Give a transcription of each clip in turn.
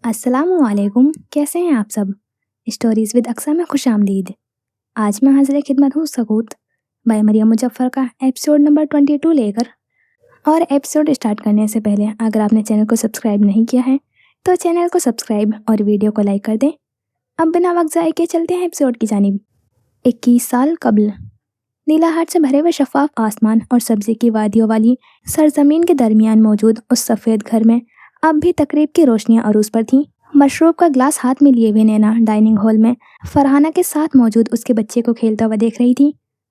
अस्सलाम वालेकुम, कैसे हैं आप सब। स्टोरीज़ विद अक्सा में खुश आमदीद। आज मैं हाजिर खिदमत हूँ सकूत बाय मरियम मुजफ्फर का एपिसोड नंबर 22 लेकर। और एपिसोड स्टार्ट करने से पहले अगर आपने चैनल को सब्सक्राइब नहीं किया है तो चैनल को सब्सक्राइब और वीडियो को लाइक कर दें। अब बिना वक्त ज़ाये के चलते हैं एपिसोड की जानिब। 21 साल कबल। नीलाहाट से भरे हुए शफाफ आसमान और सब्जी की वादियों वाली सरजमीन के दरमियान मौजूद उस सफ़ेद घर में अब भी तकरीब की रोशनियां अरूज पर थीं। मशरूब का ग्लास हाथ में लिए हुए नैना डाइनिंग हॉल में फरहाना के साथ मौजूद उसके बच्चे को खेलता हुआ देख रही थी।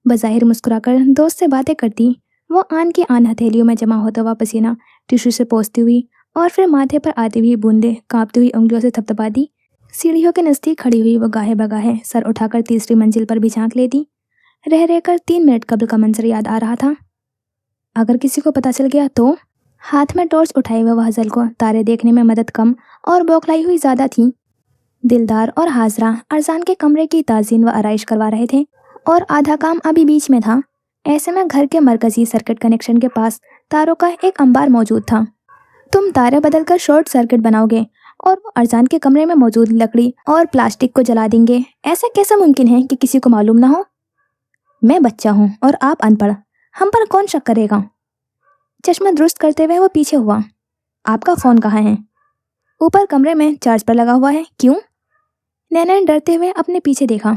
बज़ाहिर मुस्कुराकर दोस्त से बातें करती वो आन की आन हथेलियों में जमा होता हुआ पसीना टिश्यू से पोंछती हुई और फिर माथे पर आती हुई बूंदें कांपती हुई उंगलियों से थपथपाती। सीढ़ियों के नज़दीक खड़ी हुई वो गाहे बगाहे सर उठाकर तीसरी मंजिल पर भी झांक लेती। रह रहकर 3 मिनट कबल का मंजर याद आ रहा था। अगर किसी को पता चल गया तो। हाथ में टॉर्च उठाए हुए वह हज़ल को तारे देखने में मदद कम और बौखलाई हुई ज़्यादा थी। दिलदार और हाजरा अरजान के कमरे की ताज़ीन व आराइश करवा रहे थे और आधा काम अभी बीच में था। ऐसे में घर के मरकजी सर्किट कनेक्शन के पास तारों का एक अंबार मौजूद था। तुम तारे बदल कर शॉर्ट सर्किट बनाओगे और वो अरजान के कमरे में मौजूद लकड़ी और प्लास्टिक को जला देंगे। ऐसा कैसे मुमकिन है कि किसी को मालूम ना हो। मैं बच्चा हूँ और आप अनपढ़, हम पर कौन शक करेगा। चश्मा दुरुस्त करते हुए वो पीछे हुआ। आपका फ़ोन कहाँ है। ऊपर कमरे में चार्ज पर लगा हुआ है। क्यों। नैना ने डरते हुए अपने पीछे देखा।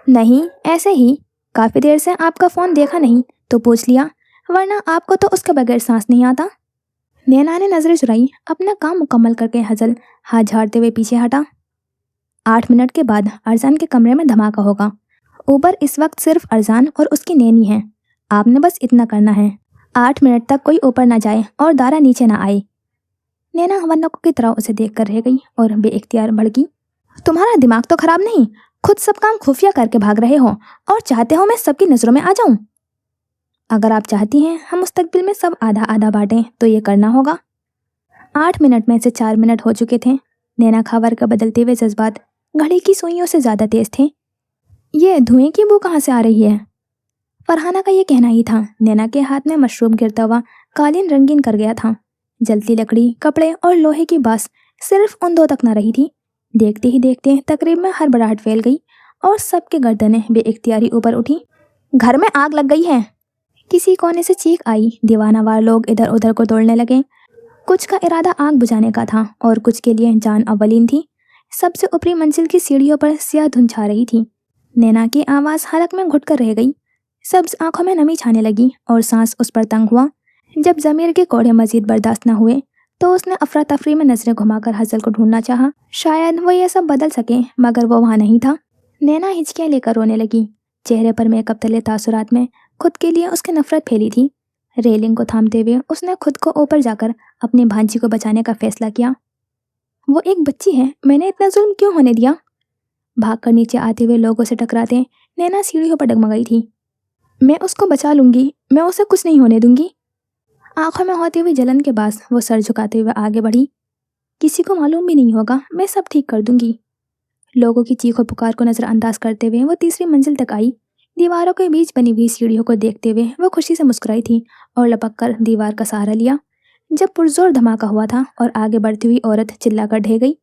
नहीं, ऐसे ही। काफ़ी देर से आपका फ़ोन देखा नहीं तो पूछ लिया, वरना आपको तो उसके बगैर सांस नहीं आता। नैना ने नजरें चुराई। अपना काम मुकम्मल करके हज़ल हाथ झाड़ते हुए पीछे हटा। 8 मिनट के बाद अरजान के कमरे में धमाका होगा। ऊपर इस वक्त सिर्फ अरजान और उसकी नैनी है। आपने बस इतना करना है, 8 मिनट तक कोई ऊपर ना जाए और दारा नीचे ना आए। नैना हवन्नकों की तरह उसे देख कर रह गई और बेइख्तियार भड़की। तुम्हारा दिमाग तो खराब नहीं, खुद सब काम खुफिया करके भाग रहे हो और चाहते हो मैं सबकी नज़रों में आ जाऊं। अगर आप चाहती हैं हम मुस्तकबिल में सब आधा आधा बांटें तो ये करना होगा। 8 मिनट में से 4 मिनट हो चुके थे। नैना खावर का बदलते हुए जज्बात घड़ी की सुइयों से ज़्यादा तेज थे। ये धुएं की बू कहाँ से आ रही है। फरहाना का ये कहना ही था। नैना के हाथ में मशरूब गिरता हुआ कालीन रंगीन कर गया था। जलती लकड़ी, कपड़े और लोहे की बास सिर्फ उन दो तक न रही थी। देखते ही देखते तकरीब में हड़बड़ाहट फैल गई और सबके गर्दनें बेइख्तियारी ऊपर उठी। घर में आग लग गई है। किसी कोने से चीख आई। दीवानावार लोग इधर उधर को दौड़ने लगे। कुछ का इरादा आग बुझाने का था और कुछ के लिए जान अव्वलीन थी। सबसे ऊपरी मंजिल की सीढ़ियों पर स्याह धुंध छा रही थी। नैना की आवाज़ हलक में घुट कर रह गई। सब्ज आंखों में नमी छाने लगी और सांस उस पर तंग हुआ। जब ज़मीर के कोड़े मजीद बर्दाश्त न हुए तो उसने अफरा तफरी में नजरें घुमाकर हज़ल को ढूंढना चाहा। शायद वो ये सब बदल सके, मगर वो वहाँ नहीं था। नैना हिचकियाँ लेकर रोने लगी। चेहरे पर मेकअप तले तासुरात में खुद के लिए उसकी नफरत फैली थी। रेलिंग को थामते हुए उसने खुद को ऊपर जाकर अपनी भांजी को बचाने का फैसला किया। वो एक बच्ची है, मैंने इतना जुल्म क्यों होने दिया। भागकर नीचे आते हुए लोगों से टकराते नैना सीढ़ियों पर डगमगाई थी। मैं उसको बचा लूंगी, मैं उसे कुछ नहीं होने दूंगी। आंखों में होती हुई जलन के बाद वो सर झुकाते हुए आगे बढ़ी। किसी को मालूम भी नहीं होगा, मैं सब ठीक कर दूंगी। लोगों की चीखों पुकार को नजरअंदाज करते हुए वो तीसरी मंजिल तक आई। दीवारों के बीच बनी हुई सीढ़ियों को देखते हुए वो खुशी से मुस्कुराई थी और लपक कर दीवार का सहारा लिया। जब पुरजोर धमाका हुआ था और आगे बढ़ती हुई औरत चिल्लाकर ढह गई।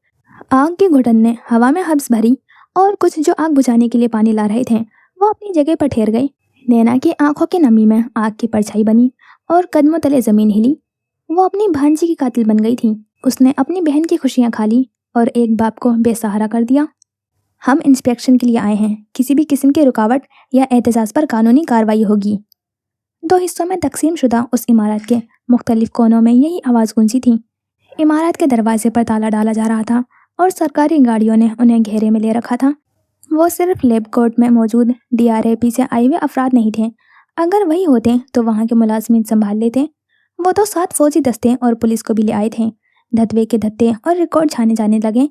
आग की घुटन ने हवा में हब्स भरी और कुछ जो आग बुझाने के लिए पानी ला रहे थे वो अपनी जगह पर ठहर गए। नैना की आंखों की नमी में आग की परछाई बनी और कदमों तले जमीन हिली। वो अपनी भांजी की कातिल बन गई थी। उसने अपनी बहन की खुशियां खा ली और एक बाप को बेसहारा कर दिया। हम इंस्पेक्शन के लिए आए हैं, किसी भी किस्म की रुकावट या एहतजाज पर कानूनी कार्रवाई होगी। 2 हिस्सों में तकसीम शुदा उस इमारत के मुख्तलिफ कोनों में यही आवाज़ गूंजी थी। इमारत के दरवाजे पर ताला डाला जा रहा था और सरकारी गाड़ियों ने उन्हें घेरे में ले रखा था। वो सिर्फ लैब कोर्ट में मौजूद DRAP से आए हुए अफराद नहीं थे। अगर वही होते तो वहाँ के मुलाजमीन संभाल लेते। वो तो 7 फौजी दस्ते और पुलिस को भी ले आए थे। धत्वे के धत्ते और रिकॉर्ड छाने जाने लगे।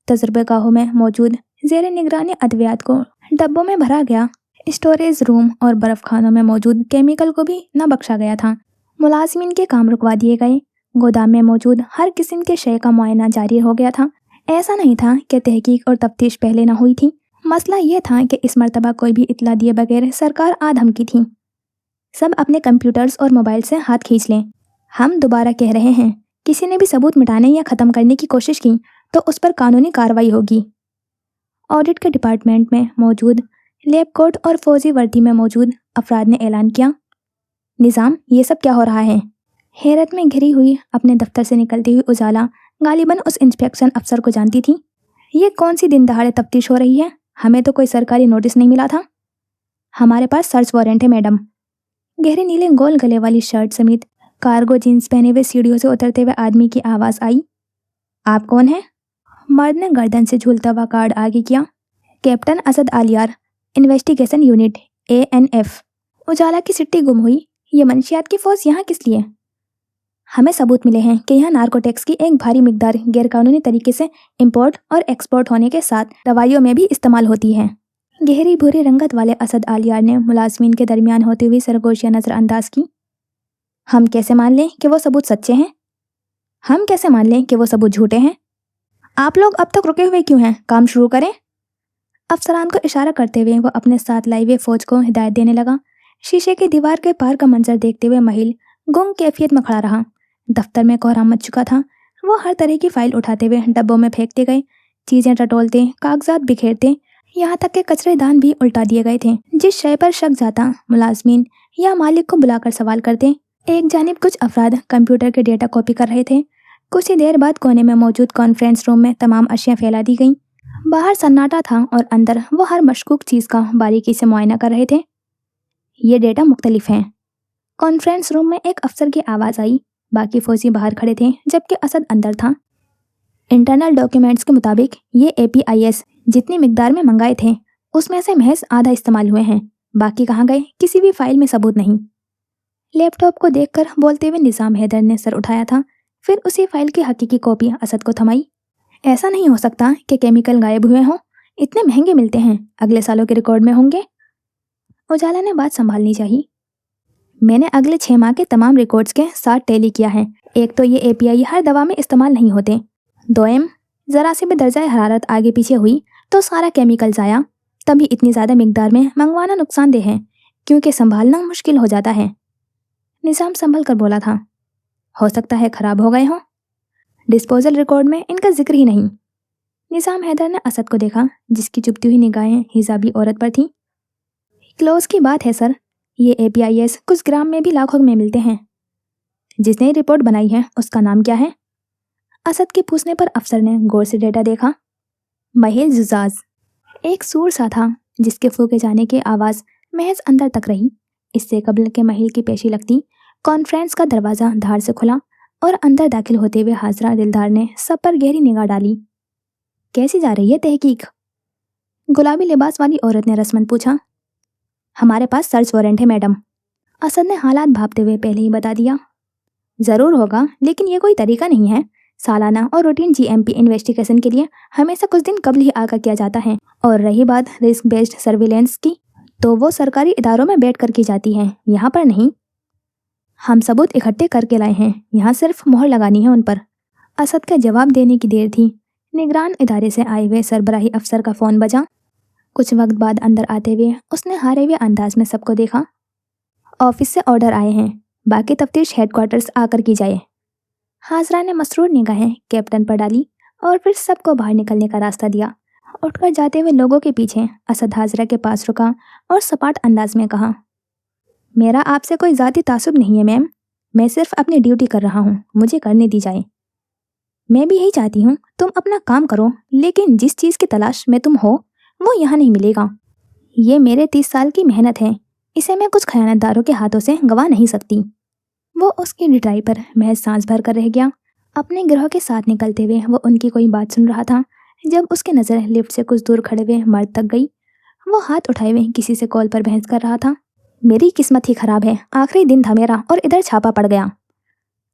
तजुर्बेगाहों में मौजूद ज़ेरे निगरानी अद्वियात को डब्बों में भरा गया। स्टोरेज रूम और बर्फ खानों में मौजूद केमिकल को भी न बख्शा गया था। मुलाजमीन के काम रुकवा दिए गए। गोदाम में मौजूद हर किस्म के शय का मुआयना जारी हो गया था। ऐसा नहीं था कि तहकीक और तफ्तीश पहले न हुई थी। मसला ये था कि इस मर्तबा कोई भी इत्तला दिए बगैर सरकार आधमकी थी। सब अपने कंप्यूटर्स और मोबाइल से हाथ खींच लें। हम दोबारा कह रहे हैं, किसी ने भी सबूत मिटाने या ख़त्म करने की कोशिश की तो उस पर कानूनी कार्रवाई होगी। ऑडिट के डिपार्टमेंट में मौजूद लैब कोट और फौजी वर्दी में मौजूद अफराद ने ऐलान किया, निज़ाम, ये सब क्या हो रहा है? हैरत में घिरी हुई अपने दफ्तर से निकलती हुई उजाला गालिबन उस इंस्पेक्शन अफसर को जानती थी। ये कौन सी दिन दहाड़े तफ्तीश हो रही है? हमें तो कोई सरकारी नोटिस नहीं मिला था। हमारे पास सर्च वारंट है मैडम। गहरे नीले गोल गले वाली शर्ट समेत कार्गो जीन्स पहने हुए सीढ़ियों से उतरते हुए आदमी की आवाज़ आई। आप कौन हैं? मर्द ने गर्दन से झूलता हुआ कार्ड आगे किया। Captain Asad Aliyar, investigation unit, ANF। उजाला की सिट्टी गुम हुई। ये मंशियात की फौज यहाँ किस लिए? हमें सबूत मिले हैं कि यहाँ नार्कोटिक्स की एक भारी मिकदार गैरकानूनी तरीके से इंपोर्ट और एक्सपोर्ट होने के साथ दवाइयों में भी इस्तेमाल होती है। गहरी भूरी रंगत वाले असद आलियार ने मुलाजमीन के दरमियान होती हुई सरगोशियां नजरअंदाज की। हम कैसे मान लें कि वो सबूत सच्चे हैं? हम कैसे मान लें कि वो सबूत झूठे हैं? आप लोग अब तक रुके हुए क्यों हैं? काम शुरू करें। अफसरान को इशारा करते हुए वो अपने साथ लाई हुए फौज को हिदायत देने लगा। शीशे की दीवार के पार का मंजर देखते हुए महिल गुंग कैफियत में खड़ा रहा। दफ्तर में कोहराम मच चुका था। वो हर तरह की फाइल उठाते हुए डब्बों में फेंकते गए, चीजें टटोलते, कागजात बिखेरते, यहाँ तक के कचरेदान भी उल्टा दिए गए थे। जिस शय पर शक जाता मुलाजमीन या मालिक को बुलाकर सवाल करते। एक जानिब कुछ अफराद कंप्यूटर के डेटा कॉपी कर रहे थे। कुछ ही देर बाद कोने में मौजूद कॉन्फ्रेंस रूम में तमाम अशिया फैला दी गईं। बाहर सन्नाटा था और अंदर वो हर मशकूक चीज़ का बारीकी से मुआयना कर रहे थे। ये डेटा मुख्तलिफ हैं। कॉन्फ्रेंस रूम में एक अफसर की आवाज़ आई। बाकी फौजी बाहर खड़े थे जबकि असद अंदर था। इंटरनल डॉक्यूमेंट्स के मुताबिक ये APIs जितनी मिकदार में मंगाए थे उसमें से महज आधा इस्तेमाल हुए हैं। बाकी कहाँ गए? किसी भी फाइल में सबूत नहीं। लैपटॉप को देखकर बोलते हुए निज़ाम हैदर ने सर उठाया था, फिर उसी फाइल की हकीकी कॉपी असद को थमाई। ऐसा नहीं हो सकता कि केमिकल गायब हुए हों। इतने महंगे मिलते हैं, अगले सालों के रिकॉर्ड में होंगे। उजाला ने बात संभालनी चाहिए। मैंने अगले 6 माह के तमाम रिकॉर्ड्स के साथ टैली किया है। एक तो ये API हर दवा में इस्तेमाल नहीं होते। 2M, ज़रा सी भी दर्जा हरारत आगे पीछे हुई तो सारा केमिकल ज़ाया। तभी इतनी ज़्यादा मिकदार में मंगवाना नुकसानदेह है क्योंकि संभालना मुश्किल हो जाता है। निज़ाम संभल कर बोला था, हो सकता है ख़राब हो गए हों। डिस्पोजल रिकॉर्ड में इनका जिक्र ही नहीं। निज़ाम हैदर ने असद को देखा जिसकी चुभती हुई निगाहें हिजाबी औरत पर थीं। क्लोज की बात है सर, ये APIs कुछ ग्राम में भी लाखों में मिलते हैं। जिसने रिपोर्ट बनाई है उसका नाम क्या है? असद के पूछने पर अफसर ने गौर से डेटा देखा। महिल जुजाज। एक सूर सा था जिसके फूके जाने की आवाज़ महज अंदर तक रही। इससे कबल के महिल की पेशी लगती कॉन्फ्रेंस का दरवाज़ा धार से खुला और अंदर दाखिल होते हुए हाजरा दिलदार ने सब पर गहरी निगाह डाली। कैसी जा रही है तहकीक? गुलाबी लिबास वाली औरत ने रस्मन पूछा। हमारे पास सर्च वारंट है मैडम। असद ने हालात भांपते हुए पहले ही बता दिया। ज़रूर होगा, लेकिन ये कोई तरीका नहीं है। सालाना और रूटीन GMP इन्वेस्टिगेशन के लिए हमेशा कुछ दिन कबल ही आगाह किया जाता है। और रही बात रिस्क बेस्ड सर्विलेंस की, तो वो सरकारी इदारों में बैठ कर की जाती है, यहाँ पर नहीं। हम सबूत इकट्ठे करके लाए हैं, यहाँ सिर्फ मोहर लगानी है उन पर। असद का जवाब देने की देर थी। निगरान इदारे से आए हुए सरबराही अफसर का फ़ोन बजा। कुछ वक्त बाद अंदर आते हुए उसने हारे हुए अंदाज में सबको देखा। ऑफिस से ऑर्डर आए हैं, बाकी तफ्तीश हेडक्वार्टर्स आकर की जाए। हाजरा ने मसरूर निगाहें कैप्टन पर डाली और फिर सबको बाहर निकलने का रास्ता दिया। उठकर जाते हुए लोगों के पीछे असद हाजरा के पास रुका और सपाट अंदाज में कहा, मेरा आपसे कोई ज़ाती तासुब नहीं है मैम। मैं सिर्फ अपनी ड्यूटी कर रहा हूँ, मुझे करने दी जाए। मैं भी यही चाहती हूँ, तुम अपना काम करो, लेकिन जिस चीज़ की तलाश में तुम हो वो यहाँ नहीं मिलेगा। ये मेरे 30 साल की मेहनत है, इसे मैं कुछ खयानतदारों के हाथों से गंवा नहीं सकती। वो उसकी डिटाई पर महज सांस भर कर रह गया। अपने गिरोह के साथ निकलते हुए वो उनकी कोई बात सुन रहा था जब उसकी नज़र लिफ्ट से कुछ दूर खड़े हुए मर्द तक गई। वो हाथ उठाए हुए किसी से कॉल पर बहस कर रहा था। मेरी किस्मत ही खराब है, आखिरी दिन था मेरा और इधर छापा पड़ गया।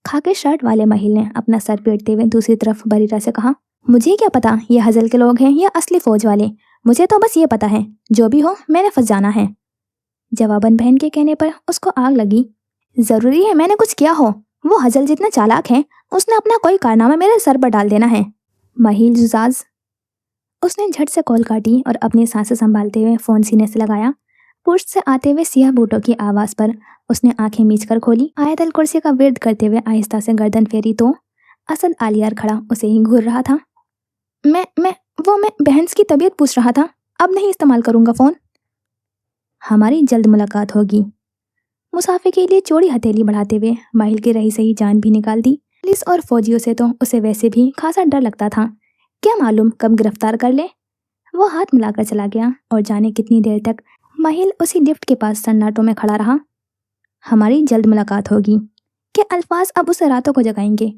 खाकी शर्ट वाले महिल ने अपना सर पीटते हुए दूसरी तरफ बरीरा से कहा, मुझे क्या पता ये हजल के लोग हैं या असली फौज वाले। मुझे तो बस ये पता है, जो भी हो मैंने फंस जाना है। जवाबन बहन के कहने पर उसको आग लगी। ज़रूरी है मैंने कुछ किया हो? वो हजल जितना चालाक है, उसने अपना कोई कारनामा मेरे सर पर डाल देना है। महिल जुजाज। उसने झट से कॉल काटी और अपनी सांसें संभालते हुए फ़ोन सीने से लगाया। पुष्ट से आते हुए सियाह बूटों की आवाज़ पर उसने आंखें मीच कर खोली। आयतल कुर्सी का विर्द करते हुए आहिस्ता से गर्दन फेरी तो असद आलियार खड़ा उसे ही घूर रहा था। میں بہنس کی طبیعت پوچھ رہا تھا، اب نہیں استعمال کروں گا فون۔ ہماری جلد ملاقات ہوگی۔ مسافر کے لیے چوڑی ہتھیلی بڑھاتے ہوئے ماہل کی رہی سہی جان بھی نکال دی۔ پولیس اور فوجیوں سے تو اسے ویسے بھی خاصا ڈر لگتا تھا، کیا معلوم کب گرفتار کر لے۔ وہ ہاتھ ملا کر چلا گیا اور جانے کتنی دیر تک ماہل اسی لفٹ کے پاس سناٹوں میں کھڑا رہا۔ ہماری جلد ملاقات ہوگی کہ الفاظ اب اسے راتوں کو جگائیں گے۔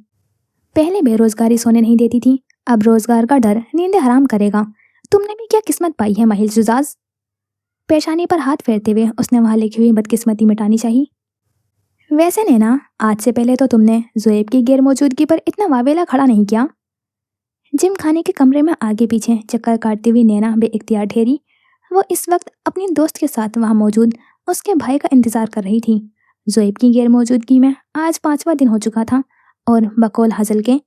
پہلے بے روزگاری سونے نہیں دیتی تھی، اب روزگار کا ڈر نیندیں حرام کرے گا۔ تم نے بھی کیا قسمت پائی ہے ماہل زجاج۔ پیشانی پر ہاتھ پھیرتے ہوئے اس نے وہاں لکھی ہوئی بدقسمتی مٹانی چاہی۔ ویسے نینا، آج سے پہلے تو تم نے زویب کی غیر موجودگی پر اتنا واویلا کھڑا نہیں کیا۔ جم کھانے کے کمرے میں آگے پیچھے چکر کاٹتی ہوئی نینا بے اختیار ٹھہری۔ وہ اس وقت اپنی دوست کے ساتھ وہاں موجود اس کے بھائی کا انتظار کر رہی تھی۔ زویب کی غیر موجودگی میں آج 5واں دن ہو چکا تھا اور بقول حزل کے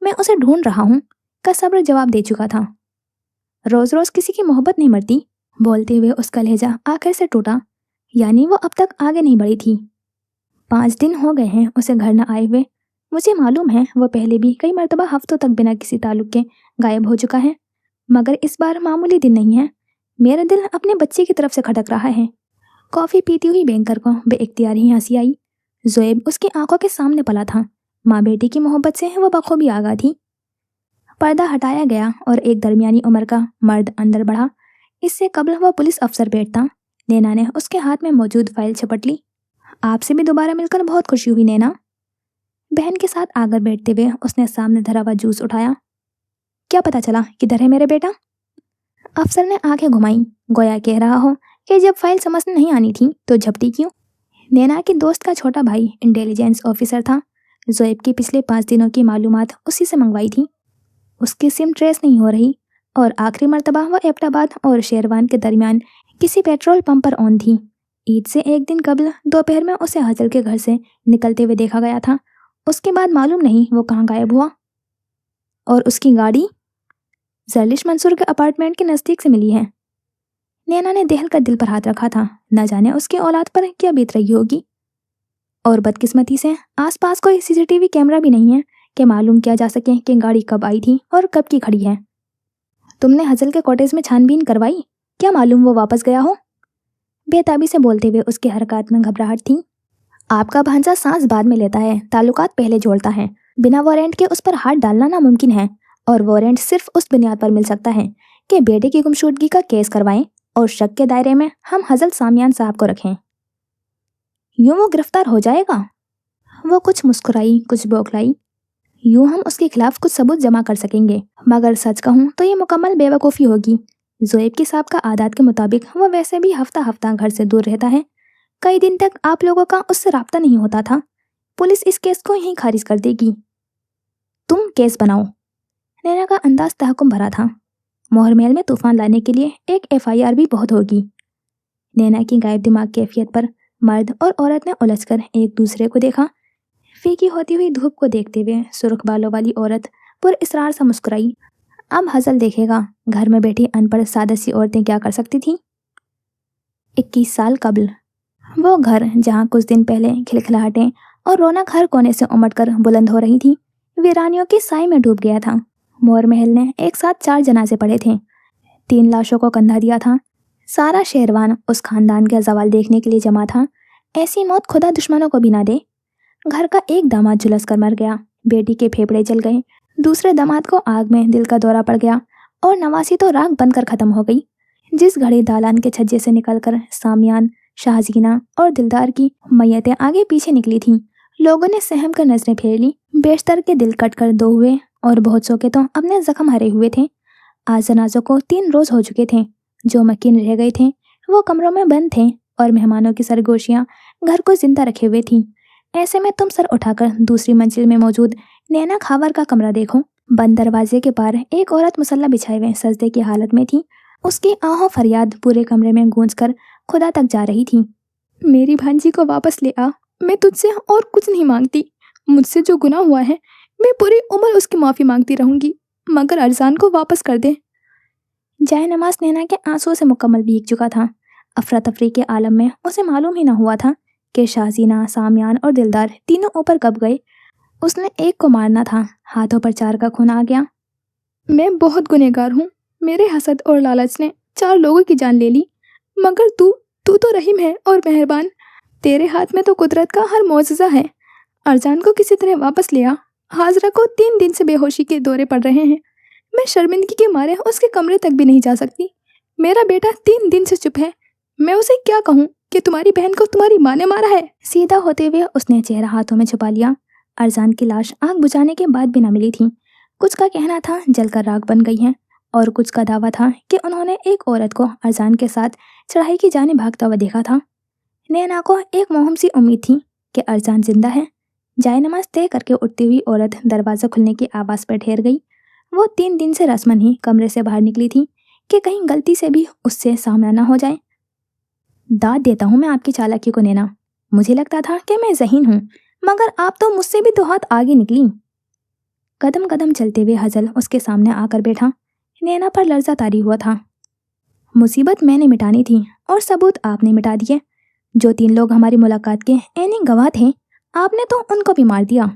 میں اسے ڈھونڈ رہا ہوں کا صبر جواب دے چکا تھا۔ روز روز کسی کی محبت نہیں مرتی، بولتے ہوئے اس کا لہجہ آخر سے ٹوٹا، یعنی وہ اب تک آگے نہیں بڑھی تھی۔ 5 دن ہو گئے ہیں اسے گھر نہ آئے ہوئے۔ مجھے معلوم ہے وہ پہلے بھی کئی مرتبہ ہفتوں تک بنا کسی تعلق کے غائب ہو چکا ہے، مگر اس بار معمولی دن نہیں ہے۔ میرا دل اپنے بچے کی طرف سے کھٹک رہا ہے۔ کافی پیتی ہوئی بینکر کو بے اختیار ہی ہنسی آئی۔ زویب اس کی آنکھوں کے سامنے پلا تھا، ماں بیٹی کی محبت سے وہ بخوبی آگاہ تھی۔ پردہ ہٹایا گیا اور ایک درمیانی عمر کا مرد اندر بڑھا۔ اس سے قبل وہ پولیس افسر بیٹھتا۔ نینا نے اس کے ہاتھ میں موجود فائل چھپٹ لی۔ آپ سے بھی دوبارہ مل کر بہت خوشی ہوئی نینا۔ بہن کے ساتھ آگر بیٹھتے ہوئے اس نے سامنے دھرا ہوا جوس اٹھایا۔ کیا پتا چلا کدھر ہے میرے بیٹا؟ افسر نے آنکھیں گھمائیں، گویا کہہ رہا ہو کہ جب فائل سمجھ نہیں آنی تھی تو جھپٹی کیوں؟ نینا کی دوست کا چھوٹا بھائی انٹیلیجنس آفیسر تھا۔ زویب کی پچھلے 5 دنوں کی معلومات اسی سے منگوائی تھی۔ اس کی سم ٹریس نہیں ہو رہی اور آخری مرتبہ وہ ایبٹ آباد اور شیروان کے درمیان کسی پیٹرول پمپ پر آن تھی۔ عید سے 1 دن قبل دوپہر میں اسے حضل کے گھر سے نکلتے ہوئے دیکھا گیا تھا۔ اس کے بعد معلوم نہیں وہ کہاں غائب ہوا۔ اور اس کی گاڑی زرلش منصور کے اپارٹمنٹ کے نزدیک سے ملی ہے۔ نینا نے دہل کر دل پر ہاتھ رکھا تھا، نہ جانے اس کی اولاد پر کیا بیت رہی ہوگی۔ اور بدقسمتی سے آس پاس کوئی CCTV کیمرہ بھی نہیں ہے کہ معلوم کیا جا سکے کہ گاڑی کب آئی تھی اور کب کی کھڑی ہے۔ تم نے حضل کے کوٹیج میں چھان بین کروائی؟ کیا معلوم وہ واپس گیا ہو؟ بے تابی سے بولتے ہوئے اس کے حرکات میں گھبراہٹ تھی۔ آپ کا بھانجا سانس بعد میں لیتا ہے، تعلقات پہلے جوڑتا ہے۔ بنا وارنٹ کے اس پر ہاتھ ڈالنا ناممکن ہے، اور وارنٹ صرف اس بنیاد پر مل سکتا ہے کہ بیٹے کی گمشدگی کا کیس کروائیں اور شک کے دائرے میں ہم حضل سامیان صاحب کو رکھیں۔ یوں وہ گرفتار ہو جائے گا؟ وہ کچھ مسکرائی، کچھ بوکھلائی۔ یوں ہم اس کے خلاف کچھ ثبوت جمع کر سکیں گے، مگر سچ کہوں تو یہ مکمل بے وقوفی ہوگی۔ زویب کی سابقہ عادات کے مطابق وہ ویسے بھی ہفتہ ہفتہ گھر سے دور رہتا ہے۔ کئی دن تک آپ لوگوں کا اس سے رابطہ نہیں ہوتا تھا۔ پولیس اس کیس کو یہیں خارج کر دے گی۔ تم کیس بناؤ۔ نینا کا انداز تحکم بھرا تھا۔ مہر محل میں طوفان لانے کے لیے ایک FIR بھی بہت ہوگی۔ نینا کی غائب دماغ کیفیت پر مرد اور عورت نے الجھ کر ایک دوسرے کو دیکھا۔ پھیکی ہوتی ہوئی دھوپ کو دیکھتے ہوئے سرخ بالوں والی عورت پر اسرار سا مسکرائی۔ اب حضل دیکھے گا گھر میں بیٹھی ان پڑھ سادہ سی عورتیں کیا کر سکتی تھیں۔ 21 سال قبل وہ گھر جہاں کچھ دن پہلے کھلکھلاہٹیں اور رونق ہر کونے سے امٹ کر بلند ہو رہی تھی، ویرانیوں کی سائے میں ڈوب گیا تھا۔ مور محل نے ایک ساتھ 4 جنازے پڑے تھے، 3 لاشوں کو کندھا دیا تھا۔ سارا شہروان اس خاندان کا زوال دیکھنے کے لیے جمع تھا۔ ایسی موت خدا دشمنوں کو بھی نہ دے۔ گھر کا ایک داماد جھلس کر مر گیا، بیٹی کے پھیپھڑے جل گئے، دوسرے داماد کو آگ میں دل کا دورہ پڑ گیا، اور نواسی تو راکھ بن کر ختم ہو گئی۔ جس گھڑی دالان کے چھجے سے نکل کر سامیان، شاہزینہ اور دلدار کی میتیں آگے پیچھے نکلی تھیں، لوگوں نے سہم کر نظریں پھیر لی۔ بیشتر کے دل کٹ کر 2 ہوئے اور بہت سو کے تو اپنے زخم ہرے ہوئے تھے۔ آج جنازوں کو 3 روز ہو چکے تھے۔ جو مکین رہ گئے تھے وہ کمروں میں بند تھے اور مہمانوں کی سرگوشیاں گھر کو زندہ رکھے ہوئے تھیں۔ ایسے میں تم سر اٹھا کر دوسری منزل میں موجود نینا کھاور کا کمرہ دیکھو۔ بند دروازے کے پار ایک عورت مسلح بچھائے ہوئے سجدے کی حالت میں تھی۔ اس کی آہوں فریاد پورے کمرے میں گونج کر خدا تک جا رہی تھی۔ میری بھانجی کو واپس لے آ، میں تجھ سے اور کچھ نہیں مانگتی۔ مجھ سے جو گناہ ہوا ہے میں پوری عمر اس کی معافی مانگتی رہوں گی، مگر ارزان کو واپس کر دے۔ جائے نماز نینا کے آنسو سے مکمل بھیگ چکا تھا۔ افراتفری کے عالم میں اسے معلوم ہی نہ ہوا تھا کہ شاہزینہ، سامیان اور دلدار تینوں اوپر کب گئے۔ اس نے ایک کو مارنا تھا، ہاتھوں پر 4 کا خون آ گیا۔ मैं बहुत गुनहगार हूँ। मेरे हसद और लालच ने 4 लोगों की जान ले ली, मगर तू तू तो रहीम है और मेहरबान। तेरे हाथ में तो कुदरत का हर मौजज़ा है। अरजान को किसी तरह वापस ले आ। हाजरा को 3 दिन से बेहोशी के दौरे पड़ रहे हैं। मैं शर्मिंदगी के मारे उसके कमरे तक भी नहीं जा सकती। मेरा बेटा 3 दिन से चुप है। मैं उसे क्या कहूँ कि तुम्हारी बहन को तुम्हारी माँ ने मारा है। सीधा होते हुए उसने चेहरा हाथों में छुपा लिया। अरजान की लाश आग बुझाने के बाद भी न मिली थी। कुछ का कहना था जलकर राख बन गई है, और कुछ का दावा था कि उन्होंने एक औरत को अरजान के साथ चढ़ाई की जाने भागता हुआ देखा था। नैना को एक मोहम सी उम्मीद थी कि अरजान जिंदा है। जायनमाज तय करके उठती हुई औरत दरवाज़ा खुलने की आवाज़ पर ठहर गई। वो 3 दिन से रस्मन ही कमरे से बाहर निकली थी कि कहीं गलती से भी उससे सामना न हो जाए। दाद देता हूँ मैं आपकी चालाकी को नैना। मुझे लगता था कि मैं ज़हीन हूँ, मगर आप तो मुझसे भी 2 हाथ आगे निकली। कदम कदम चलते हुए हजल उसके सामने आकर बैठा। नैना पर लर्जा तारी हुआ था। मुसीबत मैंने मिटानी थी और सबूत आपने मिटा दिए। जो 3 लोग हमारी मुलाकात के ऐनी गवाह थे, आपने तो उनको भी मार दिया।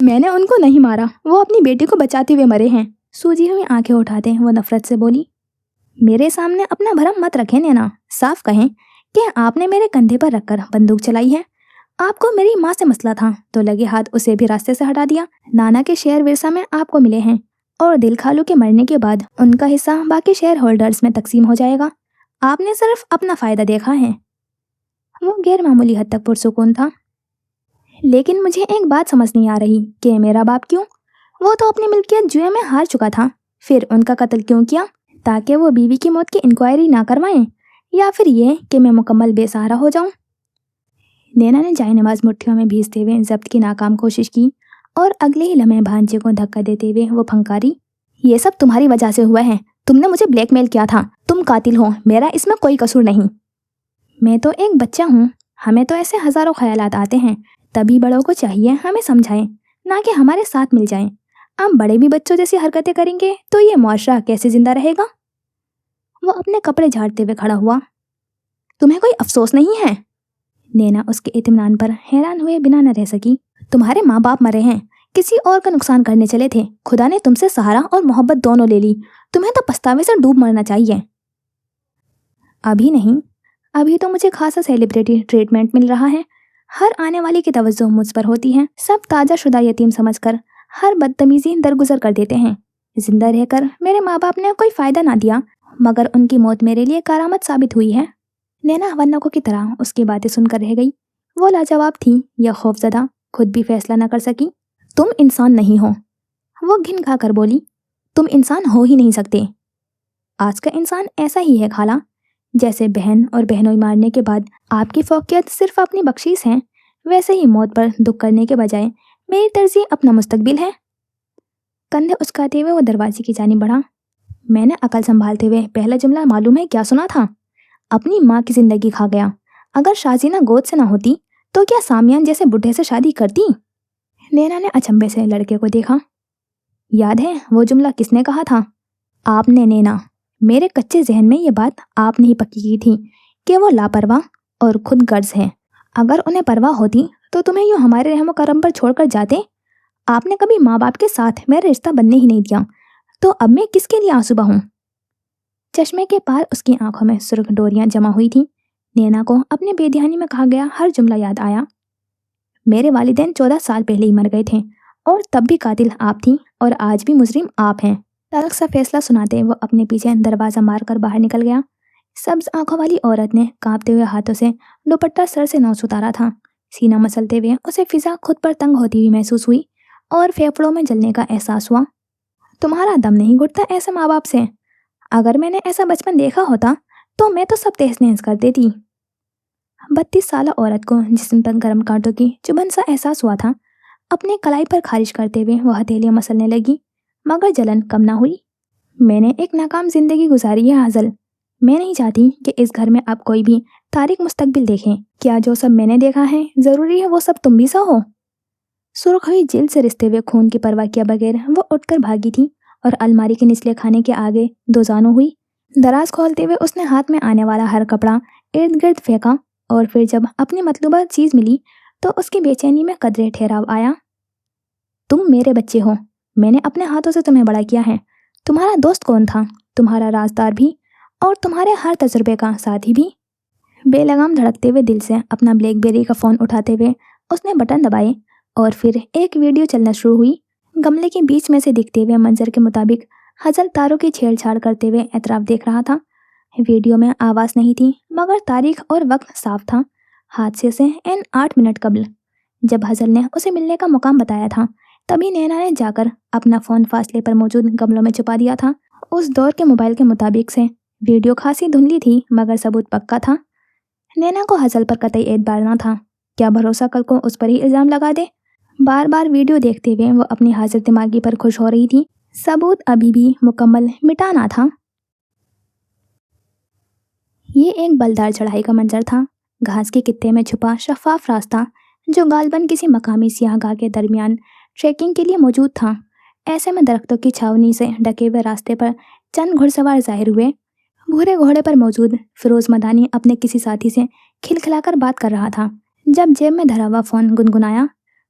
मैंने उनको नहीं मारा, वो अपनी बेटी को बचाते हुए मरे हैं। सूजी हुई आंखें उठाते वो नफरत से बोली। मेरे सामने अपना भरम मत रखें नैना। साफ कहें कि आपने मेरे कंधे पर रखकर बंदूक चलाई है। आपको मेरी माँ से मसला था तो लगे हाथ उसे भी रास्ते से हटा दिया। नाना के शेयर विरसा में आपको मिले हैं, और दिल खालू के मरने के बाद उनका हिस्सा बाकी शेयर होल्डर्स में तकसीम हो जाएगा। आपने सिर्फ अपना फायदा देखा है। वो गैर मामूली हद तक पुरसुकून था। लेकिन मुझे एक बात समझ नहीं आ रही कि मेरा बाप क्यों? वो तो अपनी मिल्कियत जुए में हार चुका था, फिर उनका कत्ल क्यों किया? ताकि वो बीवी की मौत की इंक्वायरी ना करवाएं, या फिर ये कि मैं मुकम्मल बेसहारा हो जाऊं? नैना ने जायनमाज मुट्ठियों में भीजते हुए जब्त की नाकाम कोशिश की, और अगले ही लम्हे भांजे को धक्का देते हुए वो फंकारी। ये सब तुम्हारी वजह से हुआ है। तुमने मुझे ब्लैकमेल किया था। तुम कातिल हो, मेरा इसमें कोई कसूर नहीं। मैं तो एक बच्चा हूँ। हमें तो ऐसे हजारों ख्यालात आते हैं, तभी बड़ों को चाहिए हमें समझाएं, ना कि हमारे साथ मिल जाएं। आप बड़े भी बच्चों जैसी हरकतें करेंगे तो ये मुआशरा कैसे जिंदा रहेगा? वो अपने कपड़े झाड़ते हुए खड़ा हुआ। तुम्हें कोई अफसोस नहीं है? नैना उसके इत्मीनान पर हैरान हुए बिना न रह सकी। तुम्हारे माँ बाप मरे हैं, किसी और का नुकसान करने चले थे। खुदा ने तुमसे सहारा और मोहब्बत दोनों ले ली। तुम्हें तो पछतावे से डूब मरना चाहिए। अभी नहीं, अभी तो मुझे खासा सेलिब्रिटी ट्रीटमेंट मिल रहा है। हर आने वाली की तवज्जो मुझ पर होती है। सब ताजा शुदा यतीम समझकर हर बदतमीजी दरगुजर कर देते हैं। जिंदा रहकर मेरे माँ बाप ने कोई फायदा ना दिया, मगर उनकी मौत मेरे लिए करामत साबित हुई है। नैना हवन्नकों की तरह उसकी बातें सुनकर रह गई। वो लाजवाब थी या खौफजदा, खुद भी फैसला न कर सकी। तुम इंसान नहीं हो, वो घिन खा कर बोली। तुम इंसान हो ही नहीं सकते। आज का इंसान ऐसा ही है खाला। जैसे बहन और बहनोई मारने के बाद आपकी फौकियत सिर्फ अपनी बख्शीश है, वैसे ही मौत पर दुख करने के बजाय मेरी तरजीह अपना मुस्तकबिल है। कंधे उचकाते हुए वो दरवाजे की जानिब बढ़ा। मैंने अकल संभालते हुए पहला जुमला मालूम है क्या सुना था? अपनी माँ की जिंदगी खा गया। अगर शाजीना गोद से ना होती तो क्या सामियान जैसे बुढ़े से शादी करती? नैना ने अचंभे से लड़के को देखा। याद है वो जुमला किसने कहा था? आपने नैना। मेरे कच्चे जहन में ये बात आपने ही पक्की की थी कि वो लापरवाह और खुद गर्ज है। अगर उन्हें परवाह होती तो तुम्हें यूँ हमारे रहमो करम पर छोड़कर जाते। आपने कभी माँ बाप के साथ मेरा रिश्ता बनने ही नहीं दिया, तो अब मैं किसके लिए आंसू बहाऊं? चश्मे के पार उसकी आंखों में सुर्ख डोरियां जमा हुई थी। नैना को अपने बेध्यानी में कहा गया हर जुमला याद आया। मेरे वालिदैन 14 साल पहले ही मर गए थे, और तब भी कातिल आप थी, और आज भी मुजरिम आप हैं। तल्ख सा फैसला सुनाते वो अपने पीछे दरवाजा मारकर बाहर निकल गया। सब्ज आंखों वाली औरत ने कांपते हुए हाथों से दुपट्टा सर से नौच उतारा था। सीना मसलते हुए उसे फिजा खुद पर तंग होती हुई महसूस हुई, और फेफड़ों में जलने का एहसास हुआ। तुम्हारा दम नहीं घुटता ऐसे माँ बाप से? अगर मैंने ऐसा बचपन देखा होता तो मैं तो सब तहस नहस कर देती। 32 साला औरत को जिस्म पर गर्म कांटों की चुभन सा एहसास हुआ था। अपने कलाई पर खारिश करते हुए वह हथेलियां मसलने लगी, मगर जलन कम ना हुई। मैंने एक नाकाम जिंदगी गुजारी है हाजल। मैं नहीं चाहती कि इस घर में अब कोई भी तारीक मुस्तकबिल देखें। क्या जो सब मैंने देखा है जरूरी है वो सब तुम भी सा हो? सुर्ख हुई जिल्द से रिश्ते हुए खून की परवाह किए बगैर वो उठकर भागी थी, और अलमारी के निचले खाने के आगे दोजानो हुई। दराज खोलते हुए उसने हाथ में आने वाला हर कपड़ा इर्द गिर्द फेंका, और फिर जब अपनी मतलूबा चीज मिली तो उसकी बेचैनी में कदरे ठहराव आया। तुम मेरे बच्चे हो, मैंने अपने हाथों से तुम्हें बड़ा किया है। तुम्हारा दोस्त कौन था, तुम्हारा राजदार भी, और तुम्हारे हर तजुर्बे का साथी भी। बेलगाम धड़कते हुए दिल से अपना ब्लैकबेरी का फ़ोन उठाते हुए उसने बटन दबाए और फिर एक वीडियो चलना शुरू हुई। गमले के बीच में से दिखते हुए मंजर के मुताबिक हजल तारों की छेड़छाड़ करते हुए एतराफ देख रहा था। वीडियो में आवाज़ नहीं थी मगर तारीख और वक्त साफ था। हादसे से एन 8 मिनट कबल जब हजल ने उसे मिलने का मुकाम बताया था, तभी नैना ने जाकर अपना फ़ोन फासले पर मौजूद गमलों में छुपा दिया था। उस दौर के मोबाइल के मुताबिक से वीडियो खासी धुंधली थी मगर सबूत पक्का था। नैना को हजल पर कतई एतबार न था। क्या भरोसा कल को उस पर ही इल्ज़ाम लगा दे। बार बार वीडियो देखते हुए वो अपनी हाजिर दिमागी पर खुश हो रही थी। सबूत अभी भी मुकम्मल मिटा ना था। ये एक बलदार चढ़ाई का मंजर था। घास के कित्ते में छुपा शफाफ रास्ता जो गालबन किसी मकामी सियाहगाह के दरमियान ट्रैकिंग के लिए मौजूद था। ऐसे में दरख्तों की छावनी से ढके हुए रास्ते पर चंद घुड़सवार जाहिर हुए। भूरे घोड़े पर मौजूद फिरोज मदानी अपने किसी साथी से खिलखिलाकर बात कर रहा था। जब जेब में धरा हुआ फ़ोन गुनगुनाया,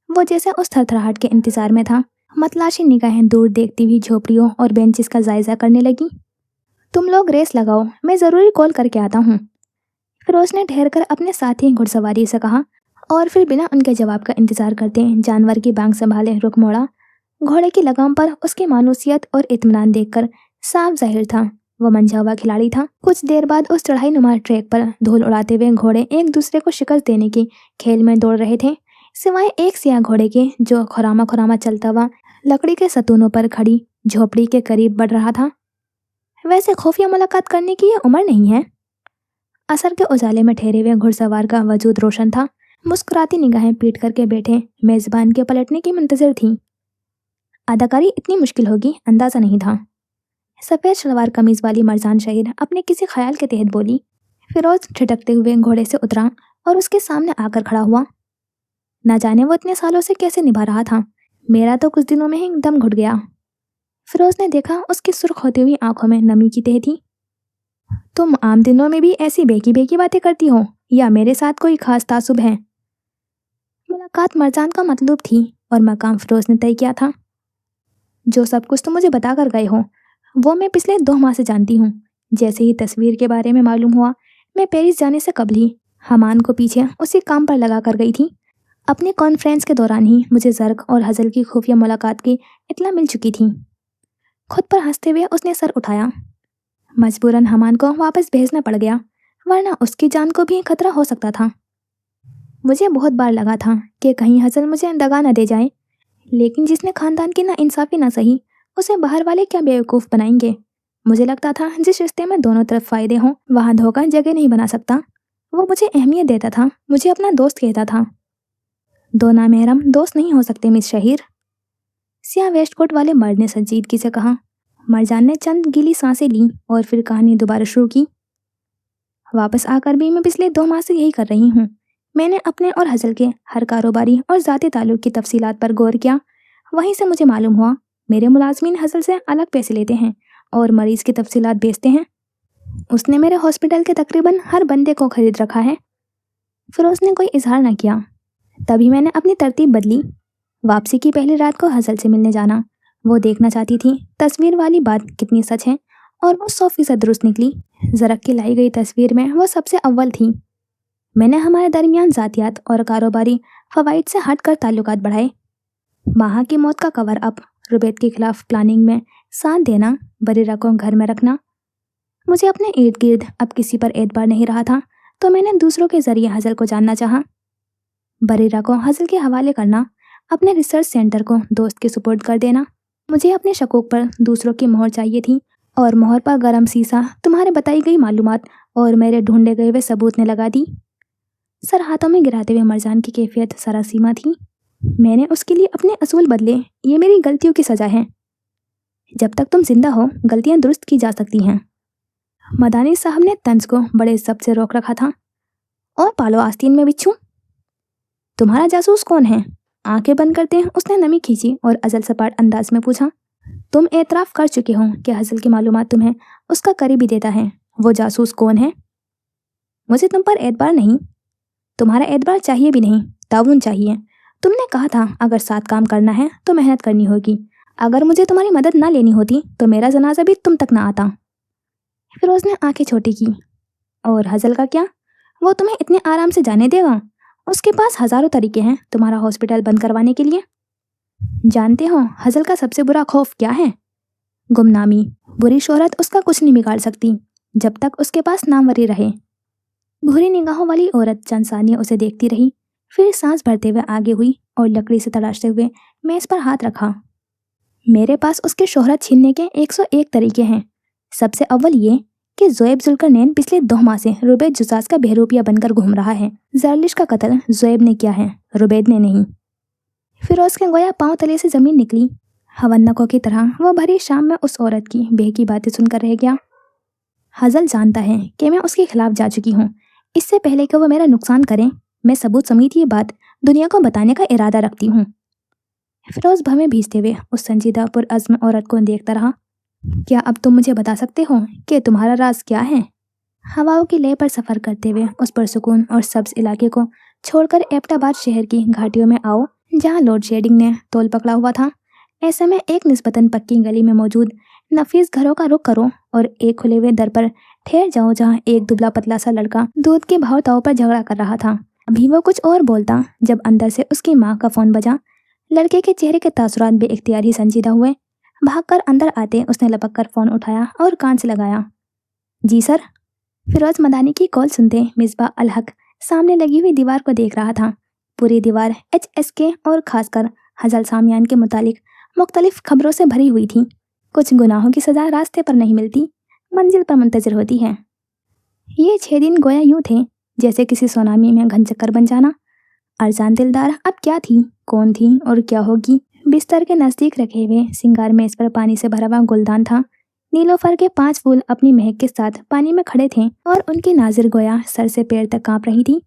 वो जैसे उस थरथराहट के इंतजार में था। मतलाशी निगाहें दूर देखती हुई झोपड़ियों और बेंचेस का जायजा करने लगी। तुम लोग रेस लगाओ, मैं ज़रूरी कॉल करके आता हूँ, फिरोज ने ठहर कर अपने साथी घुड़सवारी से कहा और फिर बिना उनके जवाब का इंतजार करते जानवर की बांग संभाले रुख मोड़ा। घोड़े की लगाम पर उसकी मानूसियत और इत्मीनान देखकर साफ जाहिर था वो मंझा हुआ खिलाड़ी था। कुछ देर बाद उस चढ़ाई नुमा ट्रैक पर धूल उड़ाते हुए घोड़े एक दूसरे को शिकस्त देने की खेल में दौड़ रहे थे, सिवाय एक सियाह घोड़े के जो खुरामा खुरामा चलता हुआ लकड़ी के सतूनों पर खड़ी झोपड़ी के करीब बढ़ रहा था। वैसे खुफिया मुलाकात करने की ये उम्र नहीं है। असर के उजाले में ठहरे हुए घुड़सवार का वजूद रोशन था। मुस्कुराती निगाहें पीट करके बैठे मेजबान के पलटने की मुंतजर थी। अदाकारी इतनी मुश्किल होगी अंदाजा नहीं था। सफ़ेद शलवार कमीज वाली मरजान शहीद अपने किसी ख्याल के तहत बोली। फिरोज ठिठकते हुए घोड़े से उतरा और उसके सामने आकर खड़ा हुआ। न जाने वो इतने सालों से कैसे निभा रहा था, मेरा तो कुछ दिनों में ही दम घुट गया। फिरोज ने देखा उसकी सुर्ख होती हुई आंखों में नमी की तह थी। तुम आम दिनों में भी ऐसी बेकी बेकी बातें करती हो या मेरे साथ कोई खास तासुब है? मुलाकात मरजान का मतलूब थी और मकाम फिरोज ने तय किया था। जो सब कुछ तुम मुझे बता कर गए हो वो मैं पिछले 2 माह से जानती हूँ। जैसे ही तस्वीर के बारे में मालूम हुआ, मैं पेरिस जाने से कबल ही हमान को पीछे उसी काम पर लगा कर गई थी। अपनी कॉन्फ्रेंस के दौरान ही मुझे जर्क और हजल की खुफिया मुलाकात की इत्तला मिल चुकी थी। खुद पर हंसते हुए उसने सर उठाया। मजबूरन हमान को वापस भेजना पड़ गया, वरना उसकी जान को भी खतरा हो सकता था। मुझे बहुत बार लगा था कि कहीं हजल मुझे दगा न दे जाए, लेकिन जिसने खानदान की ना इंसाफी ना सही उसे बाहर वाले क्या बेवकूफ़ बनाएंगे। मुझे लगता था जिस रिश्ते में दोनों तरफ फ़ायदे हों वहाँ धोखा जगह नहीं बना सकता। वो मुझे अहमियत देता था, मुझे अपना दोस्त कहता था। 2 नामहरम दोस्त नहीं हो सकते मिस शहीर, सियाह वेस्टकोट वाले मर्द ने संजीदगी से कहा। मरजान ने चंद गीली सांसें लीं और फिर कहानी दोबारा शुरू की। वापस आकर भी मैं पिछले 2 माह से यही कर रही हूँ। मैंने अपने और हजल के हर कारोबारी और ज़ाती ताल्लुक़ की तफसीलात पर गौर किया। वहीं से मुझे मालूम हुआ मेरे मुलाजमीन हजल से अलग पैसे लेते हैं और मरीज़ की तफसीलात बेचते हैं। उसने मेरे हॉस्पिटल के तकरीबन हर बंदे को खरीद रखा है। फिरोज ने कोई इजहार न किया। तभी मैंने अपनी तरतीब बदली। वापसी की पहली रात को हजल से मिलने जाना। वो देखना चाहती थी तस्वीर वाली बात कितनी सच है, और वो 100% दुरुस्त निकली। ज़रक की लाई गई तस्वीर में वो सबसे अव्वल थी। मैंने हमारे दरमियान ज़ातियात और कारोबारी फ़वाइद से हट कर ताल्लुकात बढ़ाए। माहा की मौत का कवर अप, रुबैत के खिलाफ प्लानिंग में साथ देना, बरीरा को घर में रखना। मुझे अपने इर्द गिर्द अब किसी पर एतबार नहीं रहा था, तो मैंने दूसरों के ज़रिए हजल को जानना चाहा। बरीरा को हजल के हवाले करना, अपने रिसर्च सेंटर को दोस्त के सुपुर्द कर देना। मुझे अपने शकूक पर दूसरों की मोहर चाहिए थी, और मोहर पर गरम सीसा तुम्हारे बताई गई मालूमात और मेरे ढूंढे गए हुए सबूत ने लगा दी। सर हाथों में गिराते हुए मरजान की कैफियत सरासीमा थी। मैंने उसके लिए अपने असूल बदले, ये मेरी गलतियों की सज़ा है। जब तक तुम जिंदा हो गलतियां दुरुस्त की जा सकती हैं। मदानी साहब ने तंज को बड़े जब्त से रोक रखा था। और पालो आस्तीन में बिच्छू, तुम्हारा जासूस कौन है? आंखें बंद करते उसने नमी खींची और अजल सपाट अंदाज में पूछा। तुम एतराफ़ कर चुके हो कि हजल की मालूमात तुम्हें उसका करीबी देता है। वो जासूस कौन है? मुझे तुम पर एतबार नहीं। तुम्हारा एतबार चाहिए भी नहीं, ताउन चाहिए। तुमने कहा था अगर साथ काम करना है तो मेहनत करनी होगी। अगर मुझे तुम्हारी मदद ना लेनी होती तो मेरा जनाजा भी तुम तक ना आता। फिरोज ने आंखें छोटी की। और हजल का क्या? वो तुम्हें इतने आराम से जाने देगा? उसके पास हजारों तरीके हैं तुम्हारा हॉस्पिटल बंद करवाने के लिए। जानते हो हजल का सबसे बुरा खौफ क्या है? गुमनामी। बुरी शोहरत उसका कुछ नहीं बिगाड़ सकती जब तक उसके पास नामवरी रहे। भूरी निगाहों वाली औरत चंद सानिया उसे देखती रही, फिर सांस भरते हुए आगे हुई और लकड़ी से तराशते हुए मेज पर हाथ रखा। मेरे पास उसके शोहरत छीनने के 101 तरीके हैं। सबसे अव्वल ये कि ज़ोएब जुल्करनैन पिछले 2 माह से रुबैद जुसास का बहरूपिया बनकर घूम रहा है। जरलिश का कत्ल ज़ोएब ने किया है, रुबैद ने नहीं। फिरोज के गोया पांव तले से जमीन निकली। हवन्नकों की तरह वो भरी शाम में उस औरत की बेहकी बातें सुनकर रह गया। हजल जानता है कि मैं उसके खिलाफ जा चुकी हूँ। इससे पहले कि वो मेरा नुकसान करें, मैं सबूत समेत ये बात दुनिया को बताने का इरादा रखती हूँ। फिरोज भवें भीजते हुए उस संजीदा पुरअज़्म औरत को देखता रहा। क्या अब तुम मुझे बता सकते हो कि तुम्हारा राज क्या है? हवाओं की लय पर सफ़र करते हुए उस पुरसुकून और सब्ज इलाके को छोड़कर एबटाबाद शहर की घाटियों में आओ, जहाँ लोड शेडिंग ने तोल पकड़ा हुआ था। ऐसे में एक निस्बतन पक्की गली में मौजूद नफीस घरों का रुख करो और एक खुले हुए दर पर ठहर जाओ, जहाँ एक दुबला पतला सा लड़का दूध के भाव ताव पर झगड़ा कर रहा था। अभी वो कुछ और बोलता जब अंदर से उसकी माँ का फ़ोन बजा। लड़के के चेहरे के तासुरात बेइख्तियार ही संजीदा हुए। भागकर अंदर आते उसने लपक कर फ़ोन उठाया और कान से लगाया। जी सर। फिरोज मदानी की कॉल सुनते मिसबा अल हक सामने लगी हुई दीवार को देख रहा था। पूरी दीवार HSK और खासकर हजल सामियान के मुतालिक मुख्तलिफ खबरों से भरी हुई थी। कुछ गुनाहों की सज़ा रास्ते पर नहीं मिलती, मंजिल पर मुंतज़िर होती है। ये 6 दिन गोया यूँ थे जैसे किसी सुनामी में घन चक्कर बन जाना। अरजान दिलदार अब क्या थी, कौन थी और क्या होगी? बिस्तर के नज़दीक रखे हुए सिंगार मेज पर पानी से भरा हुआ गुलदान था। नीलोफर के 5 फूल अपनी महक के साथ पानी में खड़े थे और उनकी नाजिर गोया सर से पैर तक कांप रही थी।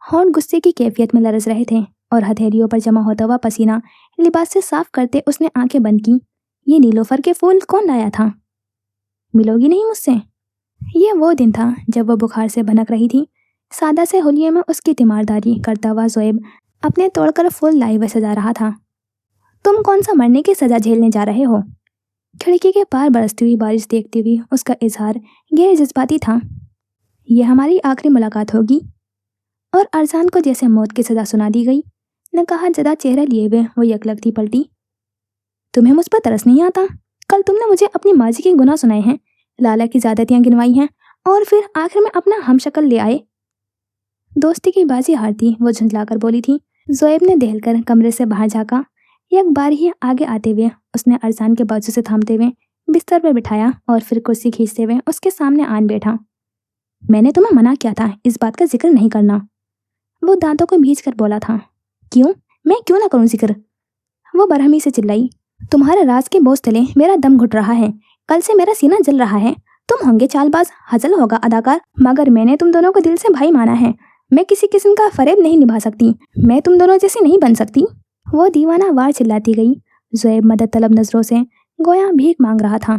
होंठ गुस्से की कैफियत में लरस रहे थे और हथेलियों पर जमा होता हुआ पसीना लिबास से साफ करते उसने आंखें बंद की। ये नीलोफर के फूल कौन लाया था? मिलोगी नहीं मुझसे? ये वो दिन था जब वो बुखार से भनक रही थी। सादा से होलिये में उसकी तीमारदारी करता हुआ ज़ोएब अपने तोड़कर फूल लाए हुए सजा रहा था। तुम कौन सा मरने की सजा झेलने जा रहे हो? खिड़की के पार बरसती हुई बारिश देखती हुई उसका इजहार गैर जज्बाती था। ये हमारी आखिरी मुलाकात होगी। और अरजान को जैसे मौत की सजा सुना दी गई। न कहा जदा चेहरा लिए हुए वो यकलखती पलटी। तुम्हें मुझ पर तरस नहीं आता? कल तुमने मुझे अपनी माजी के गुनाह सुनाए हैं, लाला की ज़्यादतियाँ गिनवाई हैं और फिर आखिर में अपना हमशक्ल ले आए। दोस्ती की बाजी हारती वो झुंझलाकर बोली थी। ज़ोएब ने दहलकर कमरे से बाहर झाँका। एक बार ही आगे आते हुए उसने अरजान के बाजू से थामते हुए बिस्तर पर बिठाया और फिर कुर्सी खींचते हुए उसके सामने आन बैठा। मैंने तुम्हें मना किया था इस बात का जिक्र नहीं करना, वो दांतों को भींच कर बोला था। क्यों? मैं क्यों ना करूं जिक्र? वो बरहमी से चिल्लाई। तुम्हारे राज के बोझ तले मेरा दम घुट रहा है, कल से मेरा सीना जल रहा है। तुम होंगे चालबाज, हजल होगा अदाकार, मगर मैंने तुम दोनों को दिल से भाई माना है। मैं किसी किस्म का फरेब नहीं निभा सकती, मैं तुम दोनों जैसी नहीं बन सकती। वो दीवाना वार चिल्लाती गई। ज़ोएब मदद तलब नजरों से गोया भीख मांग रहा था।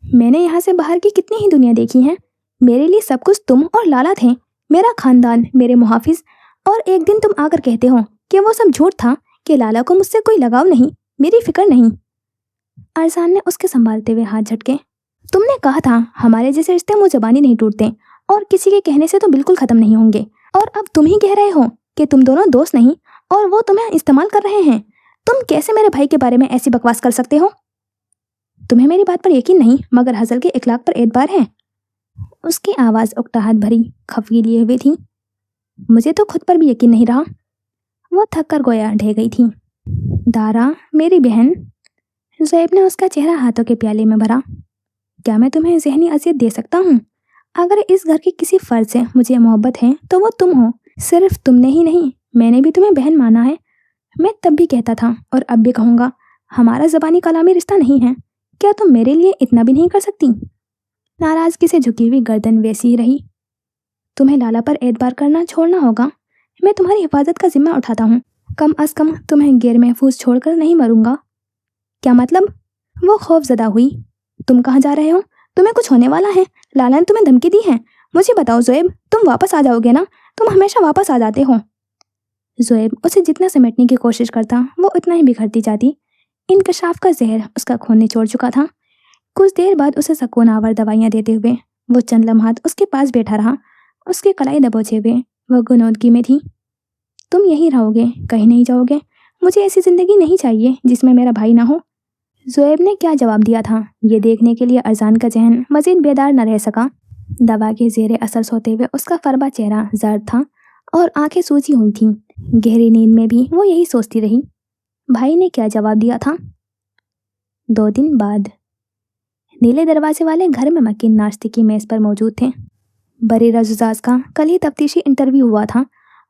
मैंने यहाँ से बाहर की कितनी ही दुनिया देखी है। मेरे लिए सब कुछ तुम और लाला थे, मेरा खानदान, मेरे मुहाफिज। और एक दिन तुम आकर कहते हो कि वो सब झूठ था, कि लाला को मुझसे कोई लगाव नहीं, मेरी फिक्र नहीं। अरजान ने उसके संभालते हुए हाथ झटके। तुमने कहा था हमारे जैसे रिश्ते मुँह जबानी नहीं टूटते और किसी के कहने से तो बिल्कुल खत्म नहीं होंगे। और अब तुम ही कह रहे हो कि तुम दोनों दोस्त नहीं और वो तुम्हें इस्तेमाल कर रहे हैं। तुम कैसे मेरे भाई के बारे में ऐसी बकवास कर सकते हो? तुम्हें मेरी बात पर यकीन नहीं, मगर हजल के इखलाक पर एतबार है। उसकी आवाज़ उकटाहट भरी खफगी लिए हुए थी। मुझे तो खुद पर भी यकीन नहीं रहा। वो थक कर गोया ढह गई थी। दारा मेरी बहन। ज़ोएब ने उसका चेहरा हाथों के प्याले में भरा। क्या मैं तुम्हें जहनी अजियत दे सकता हूँ? अगर इस घर के किसी फर्द से मुझे मोहब्बत है तो वो तुम हो। सिर्फ तुमने ही नहीं, मैंने भी तुम्हें बहन माना है। मैं तब भी कहता था और अब भी कहूँगा, हमारा ज़बानी कलामी रिश्ता नहीं है। क्या तुम मेरे लिए इतना भी नहीं कर सकती? नाराज़गी से झुकी हुई गर्दन वैसी ही रही। तुम्हें लाला पर एतबार करना छोड़ना होगा। मैं तुम्हारी हिफाजत का जिम्मा उठाता हूँ। कम अज़ कम तुम्हें गैर महफूज छोड़कर नहीं मरूंगा। क्या मतलब? वो खौफजदा हुई। तुम कहाँ जा रहे हो? तुम्हें कुछ होने वाला है? लाला ने तुम्हें धमकी दी है? मुझे बताओ ज़ोएब, तुम वापस आ जाओगे ना? तुम हमेशा वापस आ जाते हो। ज़ोएब उसे जितना समेटने की कोशिश करता वो उतना ही बिखरती जाती। इंकशाफ का जहर उसका खून निचोड़ चुका था। कुछ देर बाद उसे सकून आवर दवाइयाँ देते हुए वो चंद लम्हात उसके पास बैठा रहा। उसकी कलाई दबोचे हुए वह गुनोदगी में थी। तुम यहीं रहोगे, कहीं नहीं जाओगे? मुझे ऐसी जिंदगी नहीं चाहिए जिसमें मेरा भाई ना हो। ज़ुएब ने क्या जवाब दिया था, ये देखने के लिए अरजान का जहन मजीद बेदार न रह सका। दवा के जेरे असर सोते हुए उसका फरबा चेहरा जर्द था और आंखें सूजी हुई थीं। गहरी नींद में भी वो यही सोचती रही, भाई ने क्या जवाब दिया था। 2 दिन बाद नीले दरवाजे वाले घर में मकीन नाश्ते की मेज़ पर मौजूद थे। बरीरा जुजाज का कल ही तफ्तीशी इंटरव्यू हुआ था।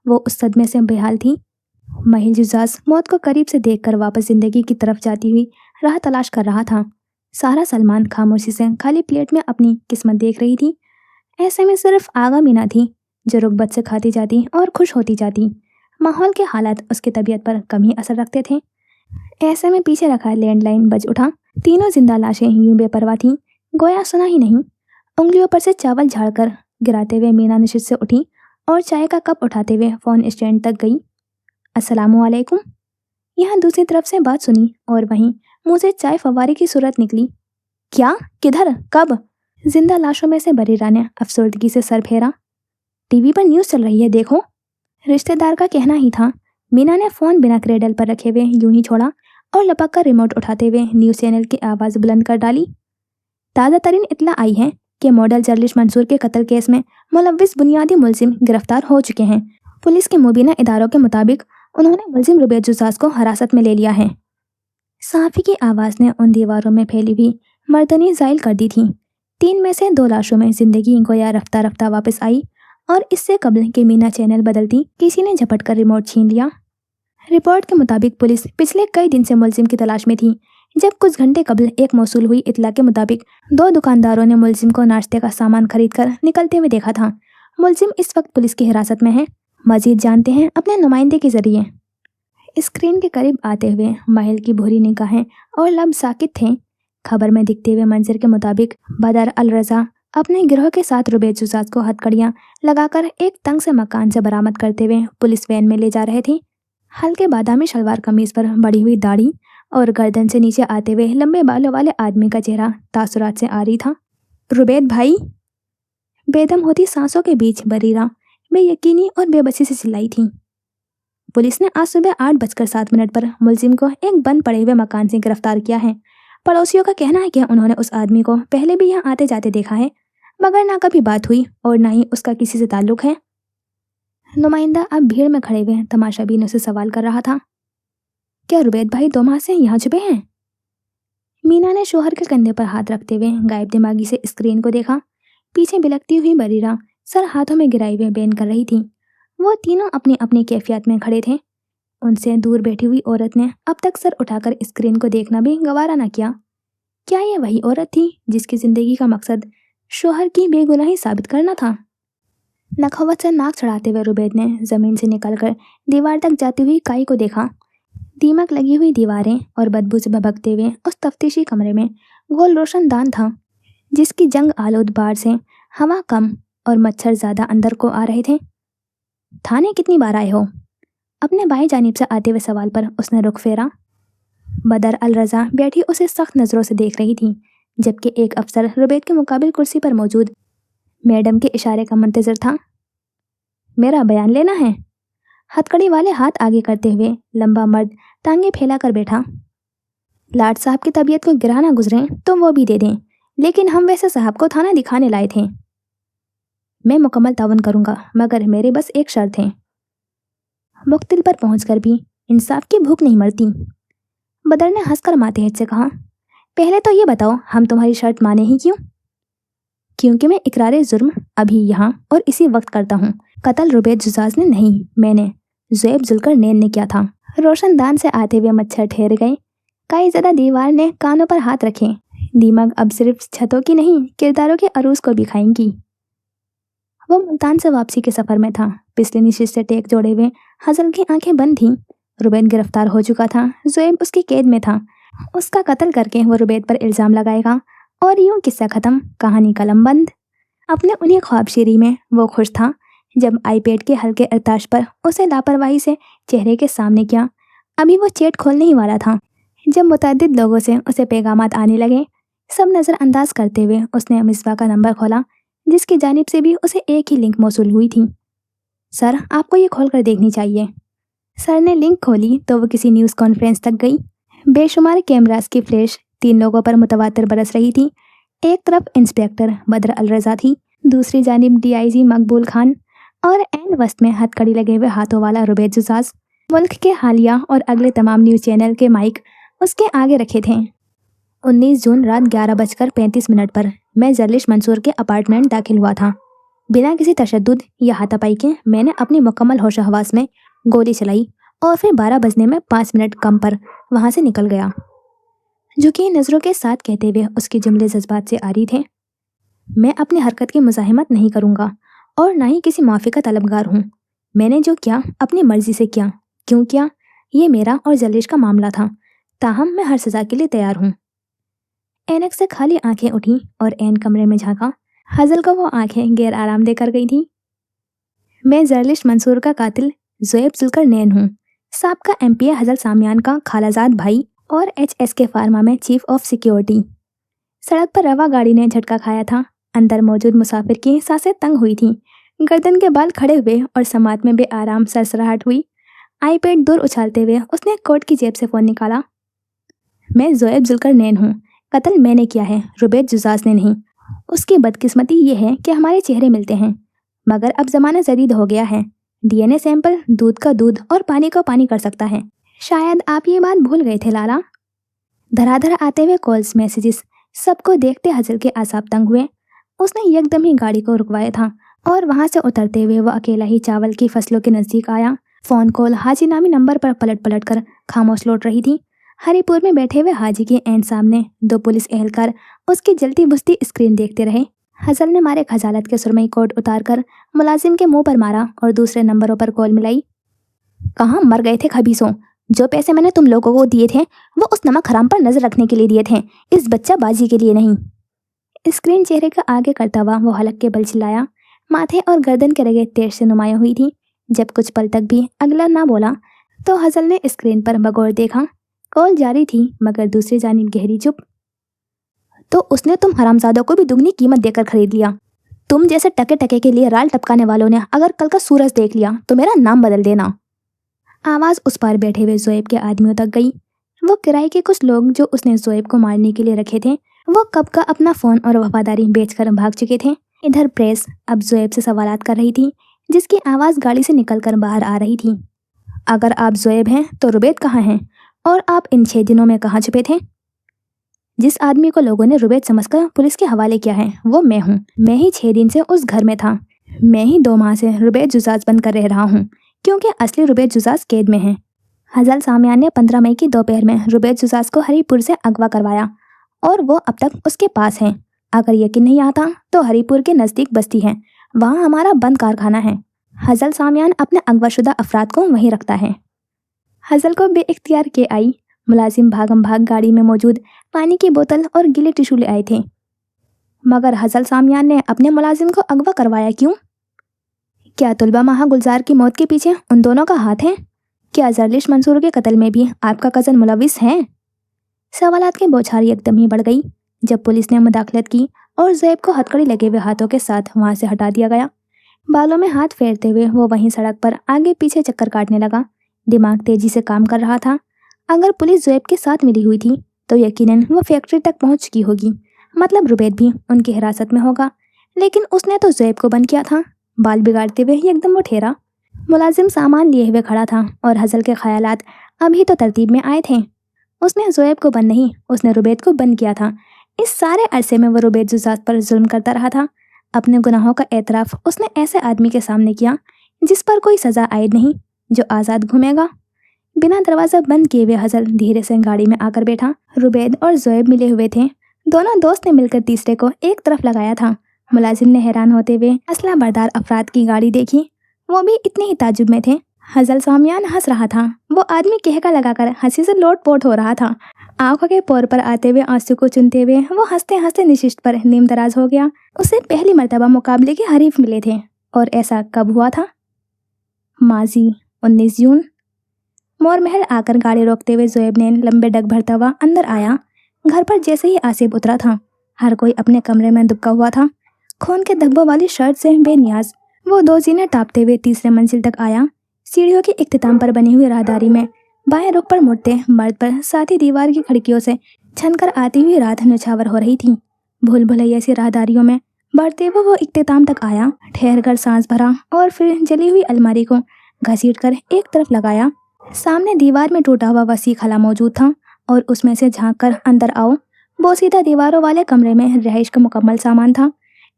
वो उस सदमे से बेहाल थी। महिल जुजाज मौत को करीब से देखकर वापस जिंदगी की तरफ जाती हुई राह तलाश कर रहा था। सारा सलमान खामोशी से खाली प्लेट में अपनी किस्मत देख रही थी। ऐसे में सिर्फ आगा मीना थी जो रुगबत से खाती जाती और खुश होती जाती। माहौल के हालात उसकी तबीयत पर कम ही असर रखते थे। ऐसे में पीछे रखा लैंडलाइन बज उठा। तीनों जिंदा लाशें यूं बेपरवाह थीं, गोया सुना ही नहीं। उंगलियों पर से चावल झाड़कर गिराते हुए मीना नशिश से उठी और चाय का कप उठाते हुए फ़ोन स्टैंड तक गई। अस्सलामुअलैकुम। यहाँ दूसरी तरफ से बात सुनी और वहीं मुंह से चाय फव्वारे की सूरत निकली। क्या? किधर? कब? जिंदा लाशों में से बरीरा ने अफसरदगी से सर फेरा। टीवी पर न्यूज़ चल रही है, देखो। रिश्तेदार का कहना ही था। मीना ने फ़ोन बिना क्रेडल पर रखे हुए यूं ही छोड़ा और लपक कर रिमोट उठाते हुए न्यूज़ चैनल की आवाज़ बुलंद कर डाली। ताज़ा तरीन इत्तला आई है कि मॉडल जर्लिश मंसूर के कत्ल केस में मुलव्विस बुनियादी मुलजिम गिरफ्तार हो चुके हैं। पुलिस के मुबीना इदारों के मुताबिक उन्होंने मुलजिम रुबैद जुजाज को हिरासत में ले लिया है। सहाफ़ी की आवाज़ ने उन दीवारों में फैली हुई मर्दनी ज़ाइल कर दी थी। 3 में से 2 लाशों में जिंदगी गोया रफ्ता रफ्ता वापस आई और इससे कबल कि मीना चैनल बदलती किसी ने झपट कर रिमोट छीन लिया। रिपोर्ट के मुताबिक पुलिस पिछले कई दिन से मुलजिम की तलाश में थी, जब कुछ घंटे कबल एक मौसूल हुई इत्तला के मुताबिक 2 दुकानदारों ने मुलजिम को नाश्ते का सामान खरीद कर निकलते हुए देखा था। मुलजिम इस वक्त पुलिस की हिरासत में है। मजीद जानते हैं अपने नुमाइंदे के जरिए। स्क्रीन के करीब आते हुए महिल की भूरी निगाहें और लब साकित थे। खबर में दिखते हुए मंजर के मुताबिक बदर अल रजा अपने गिरोह के साथ रुबैद जुजाज को हथकड़ियां लगाकर एक तंग से मकान से बरामद करते हुए पुलिस वैन में ले जा रहे थे। हल्के बादामी शलवार कमीज पर बढ़ी हुई दाढ़ी और गर्दन से नीचे आते हुए लंबे बालों वाले आदमी का चेहरा तासुरात से आ रही था। रुबैद भाई! बेदम होती सांसों के बीच बरीरा बेयकीनी और बेबसी से चिल्लाई थी। पुलिस ने आज सुबह 8:07 पर मुलजिम को एक बंद पड़े हुए मकान से गिरफ्तार किया है। पड़ोसियों का कहना है कि उन्होंने उस आदमी को पहले भी यहाँ आते जाते देखा है, मगर ना कभी बात हुई और ना ही उसका किसी से ताल्लुक है। नुमाइंदा अब भीड़ में खड़े हुए तमाशाबीनों से सवाल कर रहा था। क्या रुबैद भाई 2 माह से यहाँ छुपे हैं? मीना ने शोहर के कंधे पर हाथ रखते हुए गायब दिमागी से स्क्रीन को देखा। पीछे बिलकती हुई बरीरा सर हाथों में गिराई हुए बैन कर रही थी। वो तीनों अपनी अपनी कैफियत में खड़े थे। उनसे दूर बैठी हुई औरत ने अब तक सर उठाकर स्क्रीन को देखना भी गवारा न किया। क्या ये वही औरत थी जिसकी जिंदगी का मकसद शोहर की बेगुनाही साबित करना था? नखवत से नाक चढ़ाते हुए रुबैद ने जमीन से निकलकर दीवार तक जाती हुई काई को देखा। दीमक लगी हुई दीवारें और बदबू से भभकते हुए उस तफ्तीशी कमरे में गोल रोशनदान था, जिसकी जंग आलूद बार से हवा कम और मच्छर ज्यादा अंदर को आ रहे थे। थाने कितनी बार आए हो? अपने बाएं जानिब से आते हुए सवाल पर उसने रुख फेरा। बदर अल रजा बैठी उसे सख्त नजरों से देख रही थी, जबकि एक अफसर रुबैद के मुकाबिल कुर्सी पर मौजूद मैडम के इशारे का मुंतजर था। मेरा बयान लेना है? हथकड़ी वाले हाथ आगे करते हुए लंबा मर्द टांगे फैला कर बैठा। लाट साहब की तबीयत को गिराना गुजरे तो वो भी दे दें, लेकिन हम वैसे साहब को थाना दिखाने लाए थे। मैं मुकम्मल तावन करूंगा, मगर मेरे बस एक शर्त है। मुक्तिल पर पहुंचकर भी इंसाफ की भूख नहीं मरती। बदर ने हंसकर मातेहत से कहा, पहले तो ये बताओ हम तुम्हारी शर्त माने ही क्यों? क्योंकि मैं इकरारे जुर्म अभी यहाँ और इसी वक्त करता हूँ। कत्ल रुबैद जुजाज ने नहीं, मैंने ज़ुएब जुल्करनैन ने किया था। रोशनदान से आते हुए मच्छर ठहर गए। काई ज़्यादा दीवार ने कानों पर हाथ रखे। दीमक अब सिर्फ छतों की नहीं, किरदारों के अरूज को भी खाएंगी। वो मुल्तान से वापसी के सफर में था। पिछले निशित से टेक जोड़े हुए हजल की आंखें बंद थीं। रुबैद गिरफ्तार हो चुका था। ज़ुएब उसकी कैद में था। उसका कत्ल करके वो रुबैद पर इल्ज़ाम लगाएगा और यूं किस्सा खत्म, कहानी कलम बंद। अपने उन्हीं ख्वाबशीरी में वो खुश था जब आईपैड के हल्के अरताश पर उसे लापरवाही से चेहरे के सामने किया। अभी वो चैट खोलने ही वाला था, जब मुतअद्दिद लोगों से उसे पैगामात आने लगे, सब नज़रअंदाज करते हुए उसने मिसबा का नंबर खोला, जिसकी जानिब से भी उसे एक ही लिंक मौसूल हुई थी। सर, आपको ये खोल कर देखनी चाहिए। सर ने लिंक खोली तो वो किसी न्यूज़ कॉन्फ्रेंस तक गई। बेशुमार कैमरास की फ्लैश 3 लोगों पर मुतवातिर बरस रही थी। एक तरफ इंस्पेक्टर बद्र अल रज़ा थी, दूसरी जानिब DIG मकबूल खान और एन वस्त में हथकड़ी लगे हुए हाथों वाला रुबैद जुजाज। मुल्क के हालिया और अगले तमाम न्यूज़ चैनल के माइक उसके आगे रखे थे। 19 जून रात 11:35 पर मैं जर्लिश मंसूर के अपार्टमेंट दाखिल हुआ था। बिना किसी तशद्दुद या हाथापाई के मैंने अपनी मुकम्मल होश हवास में गोली चलाई और फिर 12 बजने में 5 मिनट कम पर वहाँ से निकल गया। झुकी नज़रों के साथ कहते हुए उसके जुमले जज्बात से आरी थे। मैं अपनी हरकत की मुज़ाहिमत नहीं करूँगा और ना ही किसी माफ़ी का तलबगार हूँ। मैंने जो किया अपनी मर्ज़ी से किया। क्यों किया, ये मेरा और जर्लिश का मामला था। ताहम मैं हर सज़ा के लिए तैयार हूँ। ऐनक से खाली आंखें उठी और ऐन कमरे में झांका। हज़ल को वो आंखें गैर आराम देकर गई थी। मैं जर्लिश मंसूर का कातिल ज़ुएब जुल्करनैन हूँ, साबका MPA हज़ल सामियान का खालाजाद भाई और HSK फार्मा में चीफ ऑफ सिक्योरिटी। सड़क पर रवा गाड़ी ने झटका खाया था। अंदर मौजूद मुसाफिर की सांसें तंग हुई थीं, गर्दन के बाल खड़े हुए और समात में बेआराम सरसराहट हुई। आईपैड दूर उछालते हुए उसने कोट की जेब से फ़ोन निकाला। मैं ज़ुएब जुल्करनैन हूँ। कत्ल मैंने किया है, रुबैद जुजाज ने नहीं। उसकी बदकिस्मती ये है कि हमारे चेहरे मिलते हैं, मगर अब ज़माना जदीद हो गया है। DNA सैंपल दूध का दूध और पानी का पानी कर सकता है। शायद आप ये बात भूल गए थे लाला। धराधर आते हुए कॉल्स मैसेजेस सबको देखते हज़ल के आसाब तंग हुए। उसने यकदम ही गाड़ी को रुकवाया था और वहाँ से उतरते हुए वो अकेला ही चावल की फसलों के नज़दीक आया। फ़ोन कॉल हाजी नामी नंबर पर पलट पलट कर खामोश लौट रही थी। हरीपुर में बैठे हुए हाजी के एन सामने 2 पुलिस एहलकार उसकी जलती बुझती स्क्रीन देखते रहे। हज़ल ने मारे खजालत के सुरमई कोट उतारकर मुलाजिम के मुंह पर मारा और दूसरे नंबरों पर कॉल मिलाई। कहाँ मर गए थे खबीसों? जो पैसे मैंने तुम लोगों को दिए थे वो उस नमक हराम पर नजर रखने के लिए दिए थे, इस बच्चा बाजी के लिए नहीं। स्क्रीन चेहरे का आगे करता हुआ वो हलक के बल चिल्लाया। माथे और गर्दन के रगे तेज से नुमाया हुई थी। जब कुछ पल तक भी अगला ना बोला तो हज़ल ने स्क्रीन पर बगौर देखा। कॉल जारी थी मगर दूसरी जानिब गहरी चुप। तो उसने तुम हरामजादों को भी दुगनी कीमत देकर खरीद लिया। तुम जैसे टके टके के लिए राल टपकाने वालों ने अगर कल का सूरज देख लिया तो मेरा नाम बदल देना। आवाज़ उस पार बैठे हुए ज़ुएब के आदमियों तक गई। वो किराए के कुछ लोग जो उसने ज़ुएब को मारने के लिए रखे थे, वो कब का अपना फ़ोन और वफादारी बेचकर भाग चुके थे। इधर प्रेस अब ज़ुएब से सवालात कर रही थी, जिसकी आवाज़ गाड़ी से निकलकर बाहर आ रही थी। अगर आप ज़ुएब हैं तो रुबैद कहाँ हैं और आप इन 6 दिनों में कहाँ छुपे थे? जिस आदमी को लोगों ने रुबैद समझकर पुलिस के हवाले किया है वो मैं हूँ। मैं ही 6 दिन से उस घर में था। मैं ही 2 माह से रुबैद जुजाज बन कर रह रहा हूँ, क्योंकि असली रुबैद जुजाज कैद में है। हज़ल सामियान ने 15 मई की दोपहर में रुबैद जुजाज को हरीपुर से अगवा करवाया और वो अब तक उसके पास है। अगर यकीन नहीं आता तो हरीपुर के नज़दीक बस्ती है, वहाँ हमारा बंद कारखाना है। हज़ल सामियान अपने अगवाशुदा अफराद को वहीं रखता है। हज़ल को बेइख्तियार के आई। मुलाजिम भागम भाग गाड़ी में मौजूद पानी की बोतल और गीले टिशू ले आए थे। मगर हज़ल सामियान ने अपने मुलाजिम को अगवा करवाया क्यों? क्या तुलबा माह गुलजार की मौत के पीछे उन दोनों का हाथ है? क्या जर्लिश मंसूर के कत्ल में भी आपका कज़न मुलविस है? सवालात की बौछार एकदम ही बढ़ गई जब पुलिस ने मुदाखलत की और ज़ुएब को हथकड़ी लगे हुए हाथों के साथ वहाँ से हटा दिया गया। बालों में हाथ फेरते हुए वो वहीं सड़क पर आगे पीछे चक्कर काटने लगा। दिमाग तेजी से काम कर रहा था। अगर पुलिस ज़ुएब के साथ मिली हुई थी तो यकीनन वो फैक्ट्री तक पहुंच चुकी होगी, मतलब रुबैद भी उनकी हिरासत में होगा। लेकिन उसने तो ज़ुएब को बंद किया था। बाल बिगाड़ते हुए एकदम वो ठहरा। मुलाजिम सामान लिए हुए खड़ा था और हज़ल के ख्यालात अभी तो तरतीब में आए थे। उसने ज़ुएब को बंद नहीं, उसने रुबैद को बंद किया था। इस सारे अरसे में वो रुबैद जुजाज पर जुल्म करता रहा था। अपने गुनाहों का एतराफ़ उसने ऐसे आदमी के सामने किया जिस पर कोई सज़ा आयद नहीं, जो आज़ाद घूमेगा। बिना दरवाज़ा बंद किए हुए हज़ल धीरे से गाड़ी में आकर बैठा। रुबैद और ज़ुएब मिले हुए थे। दोनों दोस्त ने मिलकर तीसरे को एक तरफ लगाया था। मुलाजिम ने हैरान होते हुए असला बरदार अफराद की गाड़ी देखी। वो भी इतने ही ताजुब में थे। हज़ल सामियान हंस रहा था। वो आदमी कहका लगाकर हंसी से लोट-पोट हो रहा था। आंखों के पोर पर आते हुए आंसू को चुनते हुए वो हंसते हंसते निशिष्ट पर नीम दराज हो गया। उसे पहली मर्तबा मुकाबले के हरीफ मिले थे। और ऐसा कब हुआ था? माजी 19 जून। मोर महल आकर गाड़ी रोकते हुए ज़ोएब ने लंबे डग भरता हुआ अंदर आया। घर पर जैसे ही आसिफ उतरा था, हर कोई अपने कमरे में दुबका हुआ था, खून के धब्बों वाली शर्ट से बेनियाज। वो दो जीने टापते हुए तीसरे मंजिल तक आया। सीढ़ियों के इख्तिताम पर बनी हुई राहदारी में बाएं रुख पर मुड़ते मर्द पर साथ ही दीवार की खिड़कियों से छनकर आती हुई रात न्यौछावर हो रही थी। भूल भुलैया सी राहदारियों में बढ़ते हुए वो इख्तिताम तक आया, ठहर कर सांस भरा और फिर जली हुई अलमारी को घसीट कर एक तरफ लगाया। सामने दीवार में टूटा हुआ वसी खला मौजूद था और उसमें से झांक कर अंदर आओ। वो सीधा दीवारों वाले कमरे में रहाइश का मुकम्मल सामान था।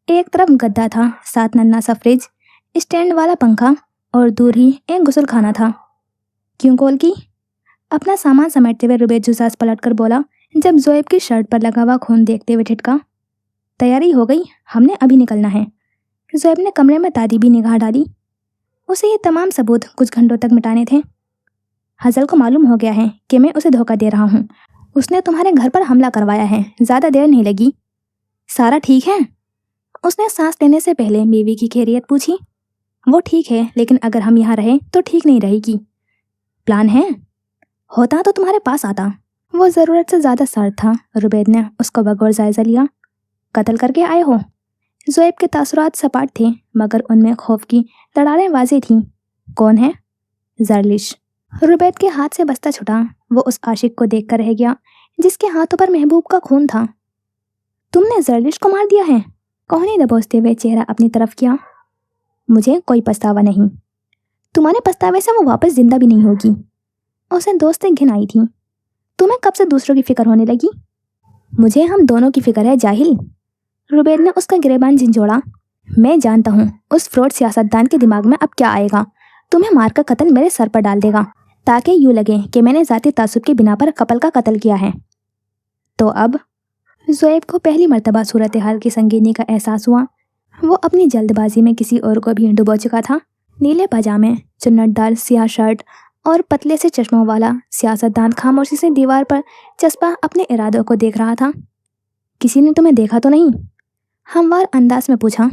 एक तरफ गद्दा था, साथ नन्हा सा फ्रिज, स्टैंड वाला पंखा और दूर ही एक गुसल खाना था। क्यों कॉल की? अपना सामान समेटते हुए रुबैद जुसास पलट कर बोला, जब ज़ोएब की शर्ट पर लगा हुआ खून देखते हुए ठिठका। तैयारी हो गई, हमने अभी निकलना है। ज़ोएब ने कमरे में तादीबी निगाह डाली। उसे ये तमाम सबूत कुछ घंटों तक मिटाने थे। हज़ल को मालूम हो गया है कि मैं उसे धोखा दे रहा हूँ। उसने तुम्हारे घर पर हमला करवाया है, ज़्यादा देर नहीं लगी। सारा ठीक है? उसने सांस लेने से पहले बीवी की खैरियत पूछी। वो ठीक है, लेकिन अगर हम यहाँ रहे तो ठीक नहीं रहेगी। प्लान है? होता तो तुम्हारे पास आता। वो ज़रूरत से ज़्यादा सर्द था। रुबैद ने उसका बगौर जायज़ा लिया। कत्ल करके आए हो? ज़ोएब के तासुरात सपाट थे, मगर उनमें खौफ की लड़ारें वाज़ेह थीं। कौन है? ज़रलिश। रुबैद के हाथ से बस्ता छुटा। वो उस आशिक को देख कर रह गया जिसके हाथों पर महबूब का खून था। तुमने ज़रलिश को मार दिया है? कोहनी दबोचते हुए चेहरा अपनी तरफ किया। मुझे कोई पछतावा नहीं। तुम्हारे पछतावे से वो वापस जिंदा भी नहीं होगी। उसे दोस्तें घिन आई थी। तुम्हें कब से दूसरों की फिक्र होने लगी? मुझे हम दोनों की फिक्र है, जाहिल। रुबैद ने उसका गिरेबान झंझोड़ा। मैं जानता हूँ उस फ्रॉड सियासतदान के दिमाग में अब क्या आएगा। तुम्हें मारकर कत्ल मेरे सर पर डाल देगा, ताकि यूँ लगे कि मैंने ज़ाती तासुब के बिना पर कपल का कत्ल किया है। तो अब ज़ोएब को पहली मर्तबा सूरत हाल की संगीनी का एहसास हुआ। वो अपनी जल्दबाजी में किसी और को भी डुबो चुका था। नीले पजामे, चुन्नटदार सियाह शर्ट और पतले से चश्मों वाला सियासतदान खामोशी से दीवार पर चस्पा अपने इरादों को देख रहा था। किसी ने तुम्हें देखा तो नहीं? हमवार अंदाज में पूछा।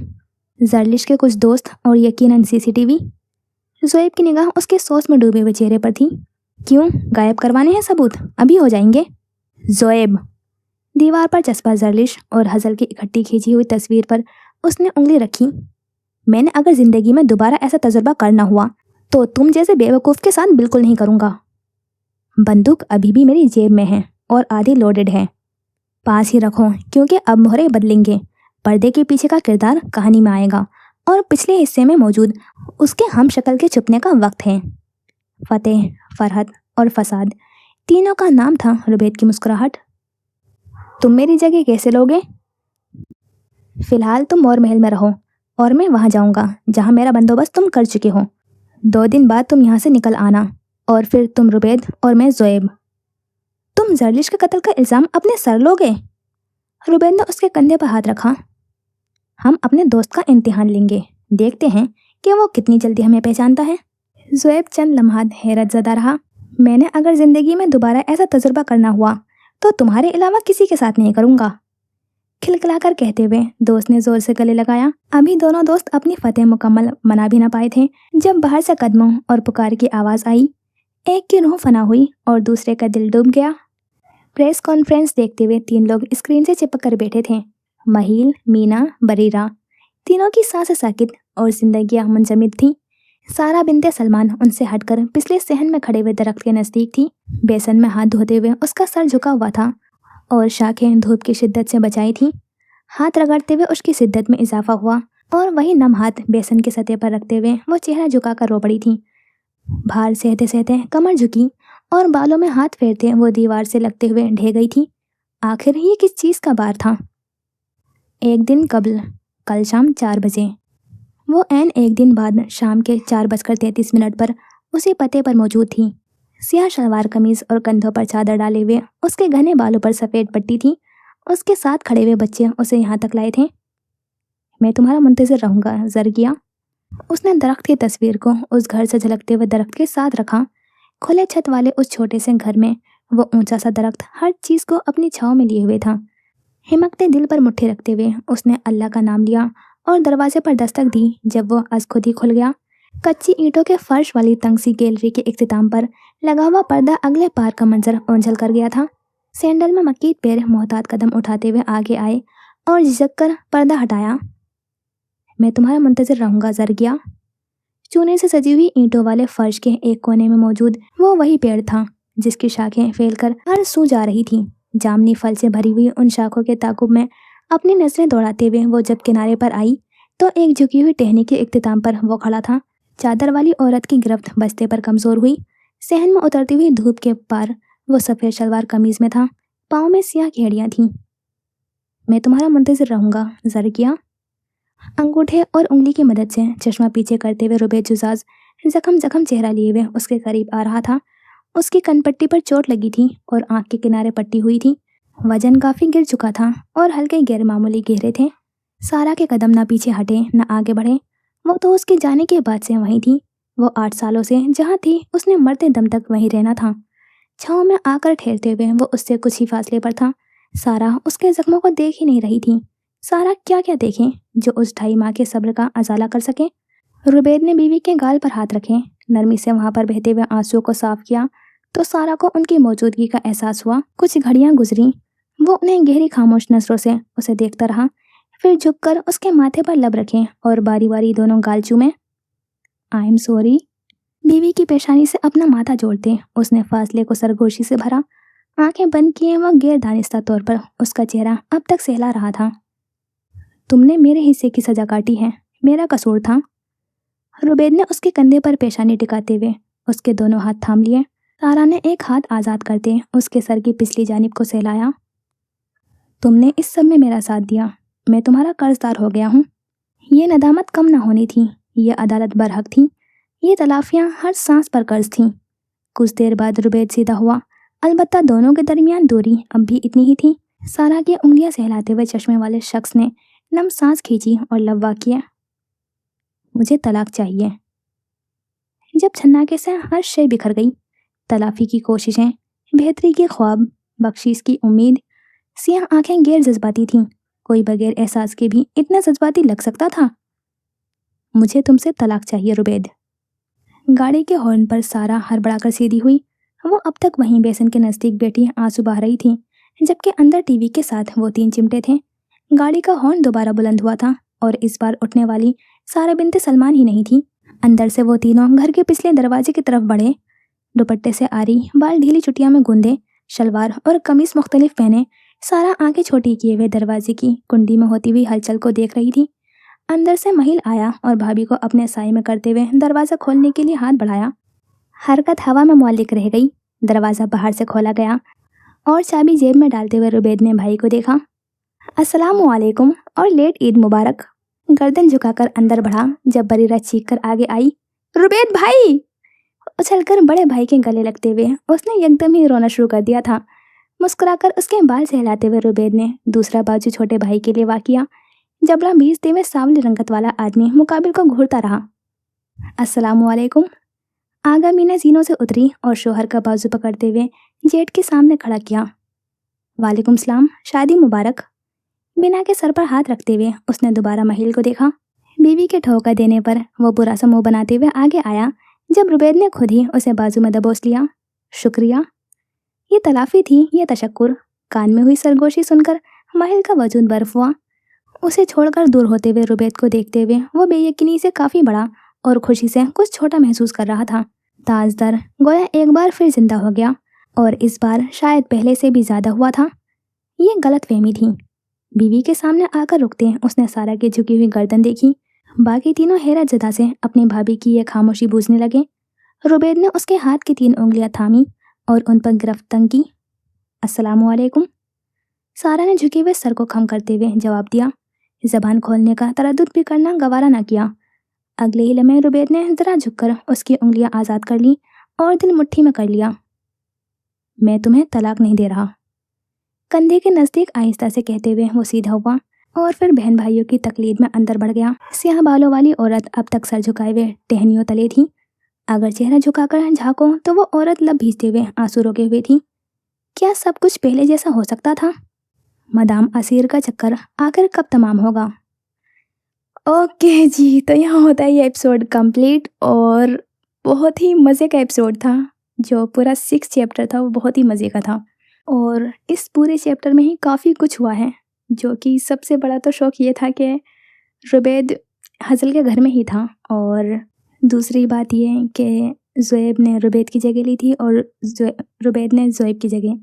ज़रलिश के कुछ दोस्त और यकीनन सीसीटीवी। ज़ोएब की निगाह उसके सोच में डूबे हुए चेहरे पर थी। क्यों, गायब करवाने हैं सबूत? अभी हो जाएंगे। ज़ोएब। दीवार पर चस्पा ज़रलिश और हज़ल की इकट्ठी खींची हुई तस्वीर पर उसने उंगली रखी। मैंने अगर ज़िंदगी में दोबारा ऐसा तजुर्बा करना हुआ तो तुम जैसे बेवकूफ़ के साथ बिल्कुल नहीं करूँगा। बंदूक अभी भी मेरी जेब में है और आधी लोडेड है। पास ही रखो, क्योंकि अब मोहरे बदलेंगे। पर्दे के पीछे का किरदार कहानी में आएगा और पिछले हिस्से में मौजूद उसके हम शक्ल के छुपने का वक्त है। फतेह, फरहत और फसाद, तीनों का नाम था रुबैद की मुस्कुराहट। तुम मेरी जगह कैसे लोगे? फिलहाल तुम मोर महल में रहो और मैं वहाँ जाऊँगा जहाँ मेरा बंदोबस्त तुम कर चुके हो। 2 दिन बाद तुम यहाँ से निकल आना और फिर तुम रुबैद और मैं ज़ोएब। तुम ज़रलिश के कत्ल का इल्ज़ाम अपने सर लोगे? रुबैद ने उसके कंधे पर हाथ रखा। हम अपने दोस्त का इम्तिहान लेंगे, देखते हैं कि वो कितनी जल्दी हमें पहचानता है। ज़ोएब चंद लम्हात हैरत ज़दा रहा। मैंने अगर ज़िंदगी में दोबारा ऐसा तजुर्बा करना हुआ तो तुम्हारे अलावा किसी के साथ नहीं करूँगा, खिलखिलाकर कहते हुए दोस्त ने जोर से गले लगाया। अभी दोनों दोस्त अपनी फतेह मुकम्मल मना भी ना पाए थे जब बाहर से कदमों और पुकार की आवाज़ आई। एक की रूह फना हुई और दूसरे का दिल डूब गया। प्रेस कॉन्फ्रेंस देखते हुए 3 लोग स्क्रीन से चिपक कर बैठे थे। महिल, मीना, बरीरा। तीनों की सांसें साकित और जिंदगियां मुंजमद थीं। सारा बिनते सलमान उनसे हटकर पिछले सहन में खड़े हुए दरख्त के नज़दीक थी। बेसन में हाथ धोते हुए उसका सर झुका हुआ था और शाखें धूप की शिद्दत से बचाई थीं। हाथ रगड़ते हुए उसकी शिद्दत में इजाफा हुआ और वही नम हाथ बेसन की सतह पर रखते हुए वो चेहरा झुकाकर रो पड़ी थी। भार सहते सहते कमर झुकी और बालों में हाथ फेरते वो दीवार से लगते हुए ढह गई थी। आखिर ये किस चीज़ का बार था? एक दिन कबल, कल शाम 4 बजे। वो ऐन एक दिन बाद शाम के 4:33 पर उसी पते पर मौजूद थी। सियाह शलवार कमीज और कंधों पर चादर डाले हुए उसके घने बालों पर सफ़ेद पट्टी थी। उसके साथ खड़े हुए बच्चे उसे यहाँ तक लाए थे। मैं तुम्हारा मुंतज़िर रहूँगा, ज़रगिया। उसने दरख्त की तस्वीर को उस घर से झलकते हुए दरख्त के साथ रखा। खुले छत वाले उस छोटे से घर में वो ऊंचा सा दरख्त हर चीज़ को अपनी छाँव में लिए हुए था। हिमकते दिल पर मुट्ठी रखते हुए उसने अल्लाह का नाम लिया और दरवाजे पर दस्तक दी। जब वो अज खुद ही खुल गया, कच्ची ईंटों के फर्श वाली तंग सी गैलरी के इख्तिताम पर लगा हुआ पर्दा अगले पार का मंजर ओंझल कर गया था। सैंडल में मकीन पैर मोहतात कदम उठाते हुए आगे आए और झिझक कर पर्दा हटाया। मैं तुम्हारा मुंतजिर रहूंगा ज़रगिया। चूने से सजी हुई ईंटों वाले फर्श के एक कोने में मौजूद वो वही पेड़ था जिसकी शाखें फैलकर हर सू जा रही थीं। जामनी फल से भरी हुई उन शाखों के ताकुब में अपनी नजरें दौड़ाते हुए वो जब किनारे पर आई तो एक झुकी हुई टहनी के इख्तिताम पर वो खड़ा था। चादर वाली औरत की गिरफ्त बस्ते पर कमजोर हुई। सहन में उतरती हुई धूप के पार वो सफ़ेद शलवार कमीज में था, पाँव में सियाह घेड़ियाँ थीं। मैं तुम्हारा मुंतजिर रहूंगा ज़रगिया। अंगूठे और उंगली की मदद से चश्मा पीछे करते हुए रुबैद जुजाज जख्म जख्म चेहरा लिए हुए उसके करीब आ रहा था। उसकी कनपट्टी पर चोट लगी थी और आंख के किनारे पट्टी हुई थी। वजन काफी गिर चुका था और हल्के गैर मामूली गहरे थे। सारा के कदम न पीछे हटे न आगे बढ़े। वो तो उसके जाने के बाद से वहीं थी। वो 8 सालों से जहाँ थी उसने मरते दम तक वहीं रहना था। छाँव में आकर ठहरते हुए वो उससे कुछ ही फासले पर था। सारा उसके जख्मों को देख ही नहीं रही थी। सारा क्या क्या देखे जो उस 2.5 माह के सब्र का अजाला कर सके। रुबैद ने बीवी के गाल पर हाथ रखे, नरमी से वहां पर बहते हुए आंसुओं को साफ किया तो सारा को उनकी मौजूदगी का एहसास हुआ। कुछ घड़ियां गुजरी। वो उन्हें गहरी खामोश नजरों से उसे देखता रहा, फिर झुककर उसके माथे पर लब रखे और बारी बारी दोनों गाल चूमे। I am sorry. बीवी की पेशानी से अपना माथा जोड़ते उसने फासले को सरगोशी से भरा। आंखें बंद किए वह गैर दानिस्ता तौर पर उसका चेहरा अब तक सहला रहा था। तुमने मेरे हिस्से की सजा काटी है, मेरा कसूर था। रुबैद ने उसके कंधे पर पेशानी टिकाते हुए उसके दोनों हाथ थाम लिए। सारा ने एक हाथ आज़ाद करते उसके सर की पिछली जानिब को सहलाया। तुमने इस सब में मेरा साथ दिया, मैं तुम्हारा कर्जदार हो गया हूँ। ये नदामत कम ना होनी थी, ये अदालत बरहक थी, ये तलाफियाँ हर सांस पर कर्ज थीं। कुछ देर बाद रुबैद सीधा हुआ, अलबत्ता दोनों के दरमियान दूरी अब भी इतनी ही थी। सारा की उंगलियां सहलाते हुए चश्मे वाले शख्स ने नम सांस खींची और लब्बा किया। मुझे तलाक चाहिए। जब छन्नाके से हर शय बिखर गई, तलाफी की कोशिशें, बेहतरी के ख्वाब, बख्शीश की उम्मीद, सियाह आंखें गैर जज्बाती थीं। कोई बगैर एहसास के भी इतना जज्बाती लग सकता था। मुझे तुमसे तलाक चाहिए रुबैद। गाड़ी के हॉर्न पर सारा हड़बड़ाकर सीधी हुई। वो अब तक वहीं बेसन के नज़दीक बैठी आंसू बहा रही थी, जबकि अंदर टीवी के साथ वो 3 चिमटे थे। गाड़ी का हॉर्न दोबारा बुलंद हुआ था और इस बार उठने वाली सारा बिनते सलमान ही नहीं थी। अंदर से वो तीनों घर के पिछले दरवाजे की तरफ बढ़े। दुपट्टे से आरी बाल ढीली चुटिया में गूंदे, शलवार और कमीज मुख्तलिफ पहने, सारा आंखें छोटी किए हुए दरवाजे की कुंडी में होती हुई हलचल को देख रही थी। अंदर से महिल आया और भाभी को अपने साए में करते हुए दरवाज़ा खोलने के लिए हाथ बढ़ाया। हरकत हवा में मुअल्लिक रह गई। दरवाज़ा बाहर से खोला गया और चाबी जेब में डालते हुए रुबैद ने भाई को देखा। अस्सलामु अलैकुम और लेट ईद मुबारक। गर्दन झुकाकर अंदर बढ़ा। जब बरीरा चीख कर आगे आई, रुबैद भाई! उछलकर बड़े भाई के गले लगते हुए उसने एकदम ही रोना शुरू कर दिया था। मुस्कुराकर उसके बाल सहलाते हुए रुबैद ने दूसरा बाजू छोटे भाई के लिए वाकिया। जबड़ा भीजते हुए सांवली रंगत वाला आदमी मुकाबिल को घूरता रहा। अस्सलामु अलैकुम। आगा मीना जीनों से उतरी और शोहर का बाजू पकड़ते हुए जेठ के सामने खड़ा किया। वालेकुम सलाम, शादी मुबारक। मीना के सर पर हाथ रखते हुए उसने दोबारा महिल को देखा। बीवी के ठोका देने पर वो बुरा सा मुंह बनाते हुए आगे आया। जब रुबैद ने खुद ही उसे बाजू में दबोच लिया। शुक्रिया। ये तलाफी थी, ये तशक्कुर। कान में हुई सरगोशी सुनकर महिल का वजूद बर्फ हुआ। उसे छोड़कर दूर होते हुए रुबैद को देखते हुए वो बेयकीनी से काफ़ी बड़ा और खुशी से कुछ छोटा महसूस कर रहा था। ताजदर गोया एक बार फिर जिंदा हो गया और इस बार शायद पहले से भी ज़्यादा हुआ था। ये गलतफहमी थी। बीवी के सामने आकर रुकते उसने सारा की झुकी हुई गर्दन देखी। बाकी तीनों हैरत ज़दा से अपनी भाभी की यह खामोशी बूझने लगे। रुबैद ने उसके हाथ की 3 उंगलियां थामी और उन पर गिरफ्त तंग की। अस्सलामु अलैकुम। सारा ने झुके हुए सर को खम करते हुए जवाब दिया। जबान खोलने का तरद्दुद भी करना गवारा न किया। अगले ही लम्हे रुबैद ने ज़रा झुककर उसकी उंगलियां आज़ाद कर ली और दिल मुट्ठी में कर लिया। मैं तुम्हें तलाक नहीं दे रहा। कंधे के नज़दीक आहिस्ता से कहते हुए वो सीधा हुआ और फिर बहन भाइयों की तकलीद में अंदर बढ़ गया। स्याह बालों वाली औरत अब तक सर झुकाए हुए टहनियों तले थी। अगर चेहरा झुकाकर झाँको तो वो औरत लब भीजते हुए आंसू रोके हुए थी। क्या सब कुछ पहले जैसा हो सकता था? मदाम असीर का चक्कर आखिर कब तमाम होगा? ओके जी, तो यहाँ होता है ये एपिसोड कंप्लीट और बहुत ही मज़े का एपिसोड था। जो पूरा 6 चैप्टर था वो बहुत ही मज़े का था और इस पूरे चैप्टर में ही काफ़ी कुछ हुआ है, जो कि सबसे बड़ा तो शौक ये था कि रुबैद हज़ल के घर में ही था और दूसरी बात ये है कि ज़ुएब ने रुबैद की जगह ली थी और रुबैद ने ज़ुएब की जगह।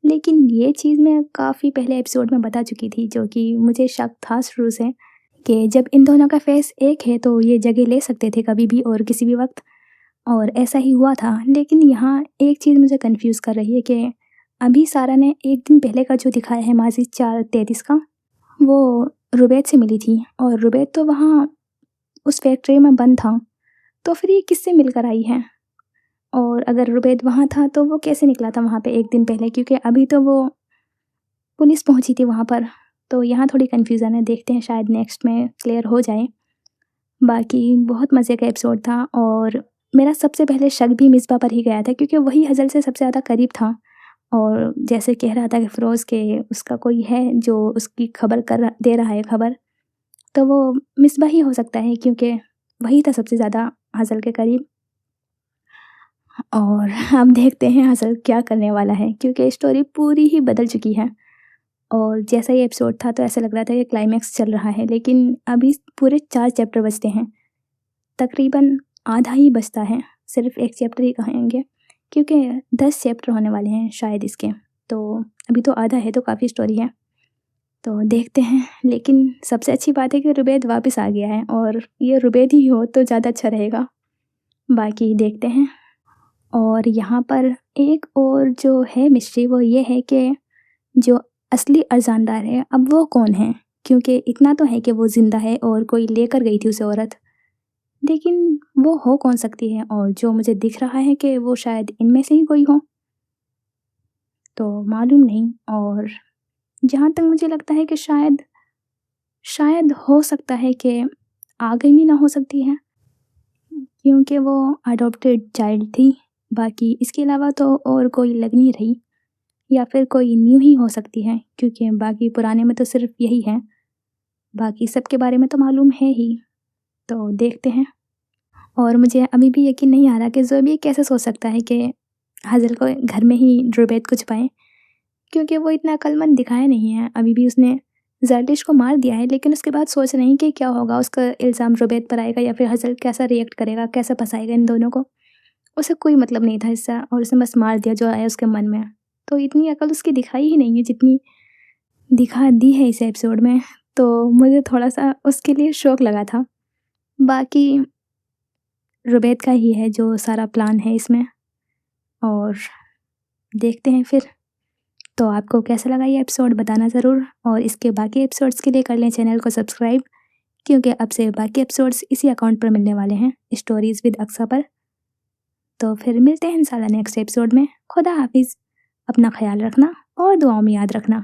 लेकिन ये चीज़ मैं काफ़ी पहले एपिसोड में बता चुकी थी, जो कि मुझे शक था शुरू से कि जब इन दोनों का फेस एक है तो ये जगह ले सकते थे कभी भी और किसी भी वक्त, और ऐसा ही हुआ था। लेकिन यहाँ एक चीज़ मुझे कंफ्यूज कर रही है कि अभी सारा ने एक दिन पहले का जो दिखाया है माजी 4:33 का, वो रुबैद से मिली थी और रुबैद तो वहाँ उस फैक्ट्री में बंद था, तो फिर ये किससे मिलकर आई है? और अगर रुबैद वहाँ था तो वो कैसे निकला था वहाँ पे एक दिन पहले, क्योंकि अभी तो वो पुलिस पहुंची थी वहाँ पर। तो यहाँ थोड़ी कन्फ्यूज़न है, देखते हैं शायद नेक्स्ट में क्लियर हो जाए। बाकी बहुत मज़े का एपिसोड था और मेरा सबसे पहले शक भी मिसबा पर ही गया था, क्योंकि वही हज़ल से सबसे ज़्यादा करीब था और जैसे कह रहा था कि फ़िरोज़ के उसका कोई है जो उसकी खबर दे रहा है खबर, तो वो मिसबा ही हो सकता है क्योंकि वही था सबसे ज़्यादा हज़ल के करीब। और अब देखते हैं हज़ल क्या करने वाला है, क्योंकि स्टोरी पूरी ही बदल चुकी है और जैसा ये एपिसोड था तो ऐसा लग रहा था कि क्लाइमैक्स चल रहा है, लेकिन अभी पूरे 4 चैप्टर बचते हैं। तकरीबन आधा ही बचता है, सिर्फ 1 चैप्टर ही कहेंगे क्योंकि 10 चैप्टर होने वाले हैं शायद इसके। तो अभी तो आधा है, तो काफ़ी स्टोरी है, तो देखते हैं। लेकिन सबसे अच्छी बात है कि रुबैद वापस आ गया है और ये रुबैद ही हो तो ज़्यादा अच्छा रहेगा। बाकी देखते हैं। और यहाँ पर एक और जो है मिस्ट्री वो ये है कि जो असली अर्जानदार है अब वो कौन है, क्योंकि इतना तो है कि वो ज़िंदा है और कोई लेकर गई थी उसे औरत, लेकिन वो हो कौन सकती है? और जो मुझे दिख रहा है कि वो शायद इनमें से ही कोई हो, तो मालूम नहीं। और जहाँ तक मुझे लगता है कि शायद शायद हो सकता है कि आगे भी ना हो सकती है, क्योंकि वो अडॉप्टेड चाइल्ड थी। बाकी इसके अलावा तो और कोई लग नहीं रही, या फिर कोई न्यू ही हो सकती है क्योंकि बाकी पुराने में तो सिर्फ यही है, बाकी सबके बारे में तो मालूम है ही। तो देखते हैं। और मुझे अभी भी यकीन नहीं आ रहा कि ज़ोबी कैसे सोच सकता है कि हाज़िल को घर में ही रुबैद को छुपाएँ, क्योंकि वो इतना अक्लमंद दिखाया नहीं है। अभी भी उसने ज़रदिश को मार दिया है, लेकिन उसके बाद सोच रहे हैं कि क्या होगा, उसका इल्ज़ाम रुबैद पर आएगा या फिर हाज़िल कैसा रिएक्ट करेगा, कैसे फँसाएगा इन दोनों को। उसे कोई मतलब नहीं था इससे और उसने बस मार दिया जो आया उसके मन में। तो इतनी अकल उसकी दिखाई ही नहीं है जितनी दिखा दी है इस एपिसोड में, तो मुझे थोड़ा-सा उसके लिए शौक लगा था। बाकी रुबैद का ही है जो सारा प्लान है इसमें, और देखते हैं फिर। तो आपको कैसा लगा ये एपिसोड बताना ज़रूर, और इसके बाकी एपिसोड्स के लिए कर लें चैनल को सब्सक्राइब, क्योंकि अब से बाकी एपिसोड्स इसी अकाउंट पर मिलने वाले हैं, स्टोरीज़ विद अक्सा पर। तो फिर मिलते हैं इंशाल्लाह नेक्स्ट एपिसोड में। खुदा हाफिज़। अपना ख्याल रखना और दुआओं में याद रखना।